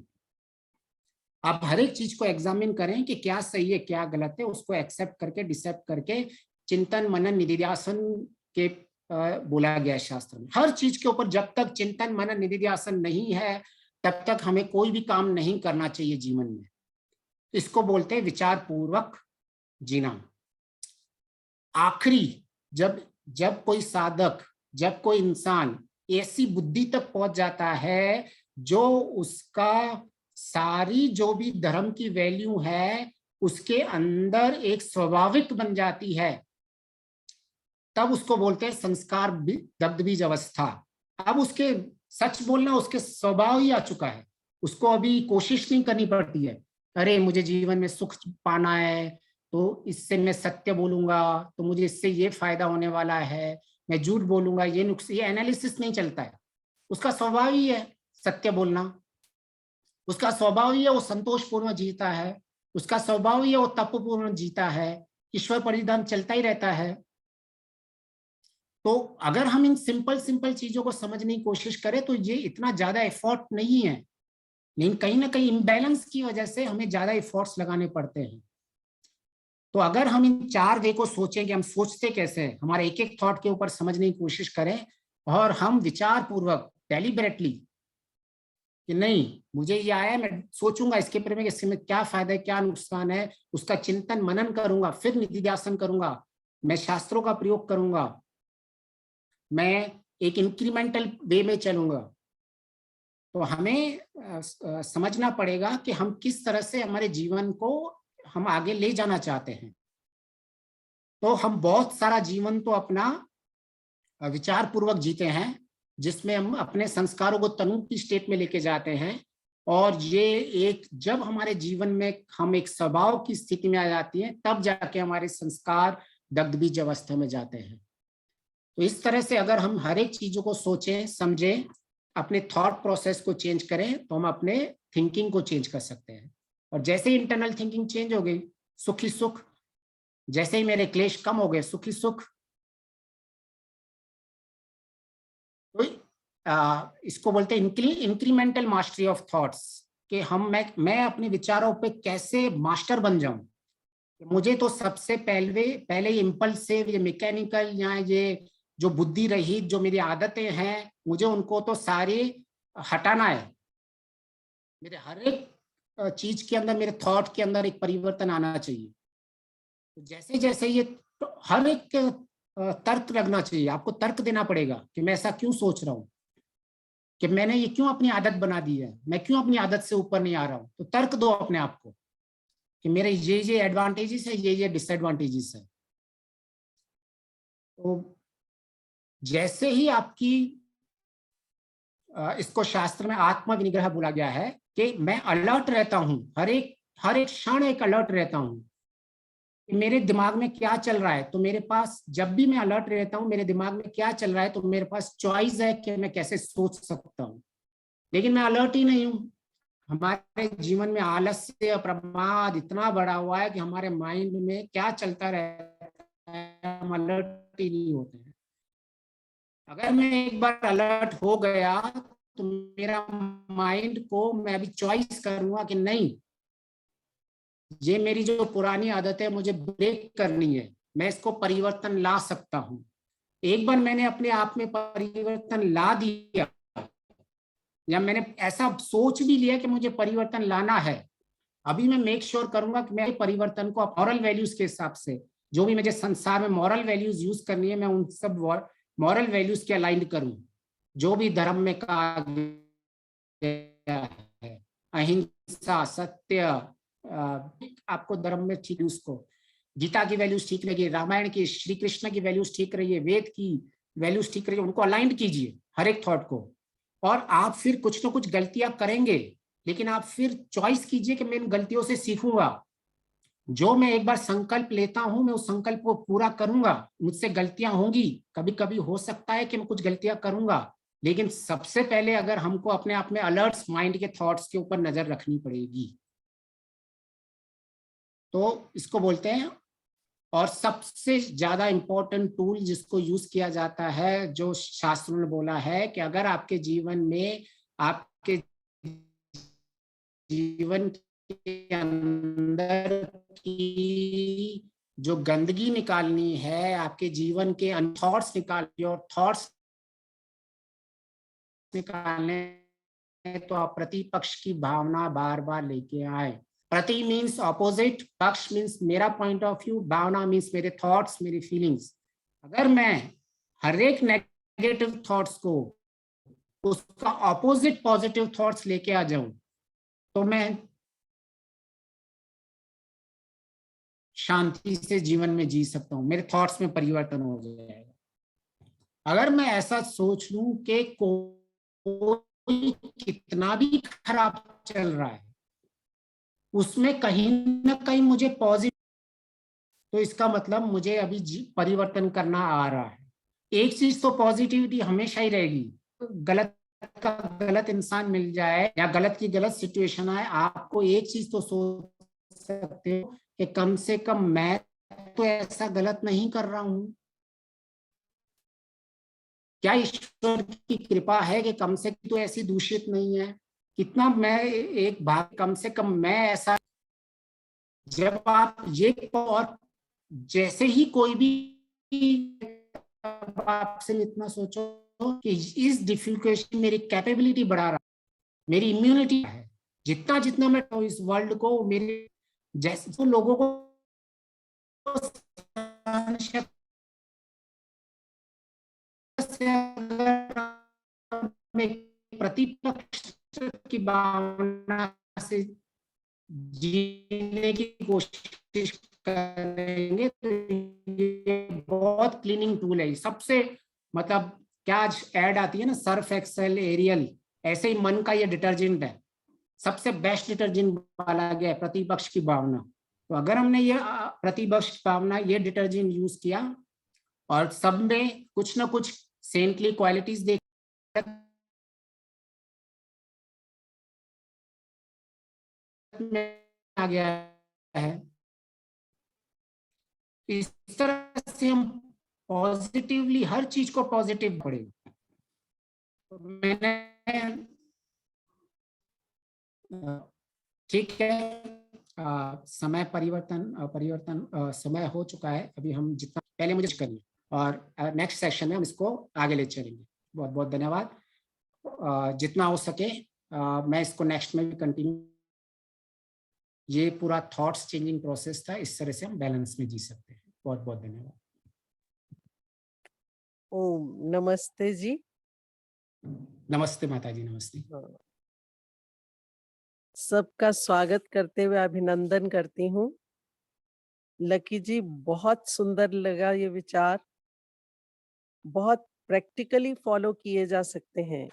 आप हर एक चीज को एग्जामिन करें कि क्या सही है क्या गलत है, उसको एक्सेप्ट करके, डिसेप्ट करके, चिंतन मनन निधिध्यासन के बोला गया है शास्त्र में। हर चीज के ऊपर जब तक चिंतन मनन निधिध्यासन नहीं है तब तक हमें कोई भी काम नहीं करना चाहिए जीवन में। इसको बोलते हैं विचार पूर्वक जीना। आखिरी, जब कोई साधक, जब कोई इंसान ऐसी बुद्धि तक पहुंच जाता है जो उसका सारी जो भी धर्म की वैल्यू है उसके अंदर एक स्वाभाविक बन जाती है, तब उसको बोलते हैं संस्कार दग्धबीज अवस्था। अब उसके सच बोलना उसके स्वभाव ही आ चुका है, उसको अभी कोशिश नहीं करनी पड़ती है। अरे मुझे जीवन में सुख पाना है तो इससे मैं सत्य बोलूंगा तो मुझे इससे ये फायदा होने वाला है, मैं झूठ बोलूंगा ये नुकसान, ये एनालिसिस नहीं चलता है। उसका स्वभाव ही है सत्य बोलना, उसका स्वभाव ही है वो संतोषपूर्ण जीता है, उसका स्वभाव ही है वो तपपूर्ण जीता है, ईश्वर परिधान चलता ही रहता है। तो अगर हम इन सिंपल सिंपल चीजों को समझने की कोशिश करें तो ये इतना ज्यादा एफर्ट नहीं है, लेकिन कहीं ना कहीं इम्बैलेंस की वजह से हमें ज्यादा एफर्ट्स लगाने पड़ते हैं। तो अगर हम इन 4 वे को सोचें कि हम सोचते कैसे हैं, हमारे एक एक थॉट के ऊपर समझने की कोशिश करें और हम विचार पूर्वक डेलिबरेटली कि नहीं मुझे ये आया, मैं सोचूंगा इसके बारे में, इससे में क्या फायदा है क्या नुकसान है, उसका चिंतन मनन करूंगा, फिर निधिध्यासन करूंगा, मैं शास्त्रों का प्रयोग करूंगा, मैं एक इंक्रीमेंटल वे में चलूंगा। तो हमें समझना पड़ेगा कि हम किस तरह से हमारे जीवन को हम आगे ले जाना चाहते हैं। तो हम बहुत सारा जीवन तो अपना विचार पूर्वक जीते हैं, जिसमें हम अपने संस्कारों को तनु की स्टेट में लेके जाते हैं, और ये एक जब हमारे जीवन में हम एक स्वभाव की स्थिति में आ जाती है, तब जाके हमारे संस्कार दग्ध बीज अवस्था में जाते हैं। तो इस तरह से अगर हम हर एक चीजों को सोचें, समझें, अपने थॉट प्रोसेस को चेंज करें, तो हम अपने थिंकिंग को चेंज कर सकते हैं। और जैसे ही इंटरनल थिंकिंग चेंज हो गई, सुखी सुख, जैसे ही मेरे क्लेश कम हो गए, सुखी सुख, तो इसको बोलते हैं इंक्रीमेंटल मास्टरी ऑफ थॉट्स, कि मैं अपने विचारों पे कैसे मास्टर बन जाऊं। मुझे तो सबसे पहले इम्पल्सिव, ये मैकेनिकल या ये जो बुद्धि रहित जो मेरी आदतें हैं, मुझे उनको तो सारी हटाना है। मेरे हर एक चीज के अंदर, मेरे थॉट के अंदर एक परिवर्तन आना चाहिए। तो जैसे जैसे ये, तो हर एक तर्क लगना चाहिए, आपको तर्क देना पड़ेगा कि मैं ऐसा क्यों सोच रहा हूँ, कि मैंने ये क्यों अपनी आदत बना दी है, मैं क्यों अपनी आदत से ऊपर नहीं आ रहा हूँ। तो तर्क दो अपने आप को कि मेरे ये एडवांटेजेस है, ये डिसएडवांटेजेस है। तो जैसे ही आपकी इसको शास्त्र में आत्मविनिग्रह बोला गया है कि मैं अलर्ट रहता हूं, हर एक क्षण एक अलर्ट रहता हूं कि मेरे दिमाग में क्या चल रहा है। तो मेरे पास, जब भी मैं अलर्ट रहता हूं, मेरे दिमाग में क्या चल रहा है, तो मेरे पास चॉइस है कि मैं कैसे सोच सकता हूं। लेकिन मैं अलर्ट ही नहीं हूं। हमारे जीवन में आलस्य और प्रमाद इतना बड़ा हुआ है कि हमारे माइंड में क्या चलता रहता है, हम अलर्ट ही नहीं होते हैं। अगर मैं एक बार अलर्ट हो गया, तो मेरा माइंड को मैं अभी चॉइस करूंगा कि नहीं, ये मेरी जो पुरानी आदत है मुझे ब्रेक करनी है, मैं इसको परिवर्तन ला सकता हूं। एक बार मैंने अपने आप में परिवर्तन ला दिया, या मैंने ऐसा सोच भी लिया कि मुझे परिवर्तन लाना है, अभी मैं मेक श्योर करूंगा कि मैं परिवर्तन को मॉरल वैल्यूज के हिसाब से, जो भी मुझे संसार में मॉरल वैल्यूज यूज करनी है, मैं उन सब मॉरल वैल्यूज के अलाइंड करूं, जो भी धर्म में कहा गया है, अहिंसा, सत्य, आपको धर्म में ठीक, उसको गीता की वैल्यूज ठीक लगी, रामायण की, श्री कृष्ण की वैल्यूज ठीक रही है, वेद की वैल्यूज ठीक रही है, उनको अलाइंड कीजिए हर एक थॉट को। और आप फिर कुछ ना कुछ गलतियां करेंगे, लेकिन आप फिर चॉइस कीजिए कि मैं इन गलतियों से सीखूंगा। जो मैं एक बार संकल्प लेता हूं, मैं उस संकल्प को पूरा करूंगा। मुझसे गलतियां होंगी, कभी कभी हो सकता है कि मैं कुछ गलतियां करूंगा, लेकिन सबसे पहले अगर हमको अपने आप में अलर्ट माइंड के थॉट्स के ऊपर नजर रखनी पड़ेगी। तो इसको बोलते हैं। और सबसे ज्यादा इंपॉर्टेंट टूल जिसको यूज किया जाता है, जो शास्त्रों ने बोला है कि अगर आपके जीवन में, आपके जीवन के अंदर की जो गंदगी निकालनी है, आपके जीवन के थॉट्स निकाल, और थॉट्स निकालने, तो आप प्रतिपक्ष की भावना बार बार लेके आए। प्रति मीन्स ऑपोजिट, पक्ष मीन्स मेरा पॉइंट ऑफ व्यू, भावना मीन्स मेरे थॉट्स, मेरी फीलिंग्स। अगर मैं हर एक नेगेटिव थॉट्स को उसका ऑपोजिट पॉजिटिव थॉट्स लेके आ जाऊं, तो मैं शांति से जीवन में जी सकता हूं, मेरे थॉट्स में परिवर्तन हो जाएगा। अगर मैं ऐसा सोच लूं कि कोई कितना भी खराब चल रहा है, उसमें कहीं ना कहीं मुझे पॉजिटिव, तो इसका मतलब मुझे अभी परिवर्तन करना आ रहा है। एक चीज तो पॉजिटिविटी हमेशा ही रहेगी। गलत का गलत इंसान मिल जाए या गलत की गलत सिचुएशन आए, आपको एक चीज तो सोच सकते हो कि कम से कम मैं तो ऐसा गलत नहीं कर रहा हूं। क्या ईश्वर की कृपा है कि कम से कम तो ऐसी दूषित नहीं है, कितना मैं एक भाग, कम से कम मैं ऐसा। जब आप ये, और जैसे ही कोई भी आपसे इतना सोचो कि इस डिफिकल्टी मेरी कैपेबिलिटी बढ़ा रहा, मेरी इम्यूनिटी है, जितना जितना मैं इस वर्ल्ड को, मेरे जैसे तो लोगों को प्रतिपक्ष की भावना से जीने की कोशिश करेंगे, तो ये बहुत क्लीनिंग टूल है सबसे। मतलब क्या आज ऐड आती है ना, सर्फ एक्सेल, एरियल, ऐसे ही मन का ये डिटर्जेंट है। सबसे बेस्ट डिटर्जेंट डाला गया है प्रतिपक्ष की भावना। तो अगर हमने ये प्रतिपक्ष भावना ये डिटर्जेंट यूज किया और सब में कुछ ना कुछ सेंटली क्वालिटीज देख में आ गया है, इस तरह से हम पॉजिटिवली हर चीज को पॉजिटिव पड़ेगा। तो मैंने ठीक है, समय समय हो चुका है, अभी हम जितना पहले मुझे करिए और नेक्स्ट सेशन में हम इसको आगे ले चलेंगे। बहुत बहुत धन्यवाद। जितना हो सके मैं इसको नेक्स्ट में भी कंटिन्यू, ये पूरा थॉट्स चेंजिंग प्रोसेस था, इस तरह से हम बैलेंस में जी सकते हैं। बहुत बहुत धन्यवाद। ओम नमस्ते जी। नमस्ते माता जी, नमस्ते। सबका स्वागत करते हुए अभिनंदन करती हूँ। लकी जी, बहुत सुंदर लगा ये विचार, बहुत प्रैक्टिकली फॉलो किए जा सकते हैं।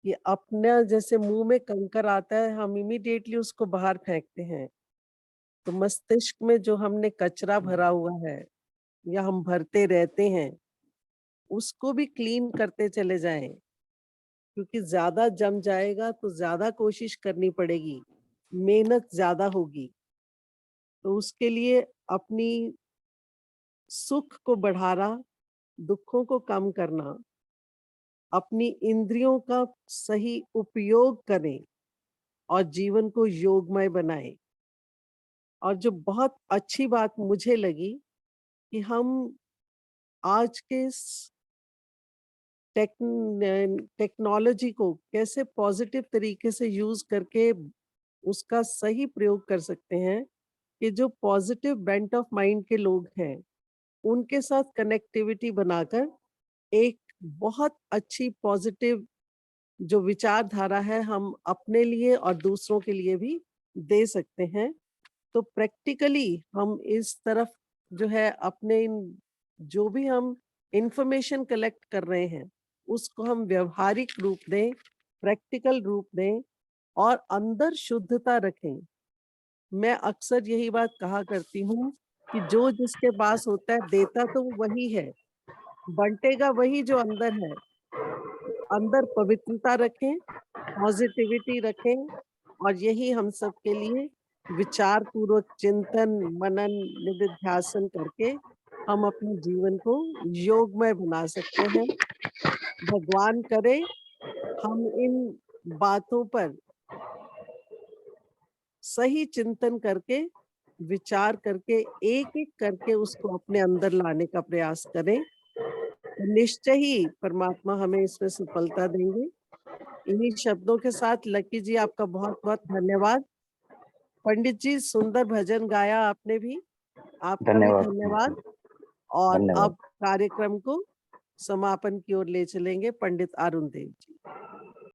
कि अपने जैसे मुंह में कंकर आता है, हम इमीडिएटली उसको बाहर फेंकते हैं। तो मस्तिष्क में जो हमने कचरा भरा हुआ है या हम भरते रहते हैं, उसको भी क्लीन करते चले जाएं, क्योंकि ज्यादा जम जाएगा तो ज्यादा कोशिश करनी पड़ेगी, मेहनत ज्यादा होगी। तो उसके लिए अपनी सुख को बढ़ाना, दुखों को कम करना, अपनी इंद्रियों का सही उपयोग करें और जीवन को योगमय बनाएं। और जो बहुत अच्छी बात मुझे लगी कि हम आज के इस टेक्नोलॉजी को कैसे पॉजिटिव तरीके से यूज करके उसका सही प्रयोग कर सकते हैं, कि जो पॉजिटिव बेंट ऑफ माइंड के लोग हैं उनके साथ कनेक्टिविटी बनाकर एक बहुत अच्छी पॉजिटिव जो विचारधारा है हम अपने लिए और दूसरों के लिए भी दे सकते हैं। तो प्रैक्टिकली हम इस तरफ जो है अपने जो भी हम इंफॉर्मेशन कलेक्ट कर रहे हैं उसको हम व्यवहारिक रूप दें, प्रैक्टिकल रूप दें और अंदर शुद्धता रखें। मैं अक्सर यही बात कहा करती हूँ कि जो जिसके पास होता है देता तो वो वही है, बंटेगा वही जो अंदर है। अंदर पवित्रता रखें, पॉजिटिविटी रखें और यही हम सब के लिए विचार पूर्वक चिंतन, मनन, निधिध्यासन करके हम अपने जीवन को योगमय बना सकते हैं। भगवान करे हम इन बातों पर सही चिंतन करके, विचार करके, एक-एक करके उसको अपने अंदर लाने का प्रयास करें। तो निश्चय ही परमात्मा हमें इसमें सफलता देंगे। इन्हीं शब्दों के साथ लकी जी आपका बहुत-बहुत धन्यवाद। पंडित जी सुंदर भजन गाया आपने भी, आपका भी धन्यवाद। धन्यवाद। और धन्यवाद। अब कार्यक्रम को समापन की ओर ले चलेंगे पंडित अरुण देव जी।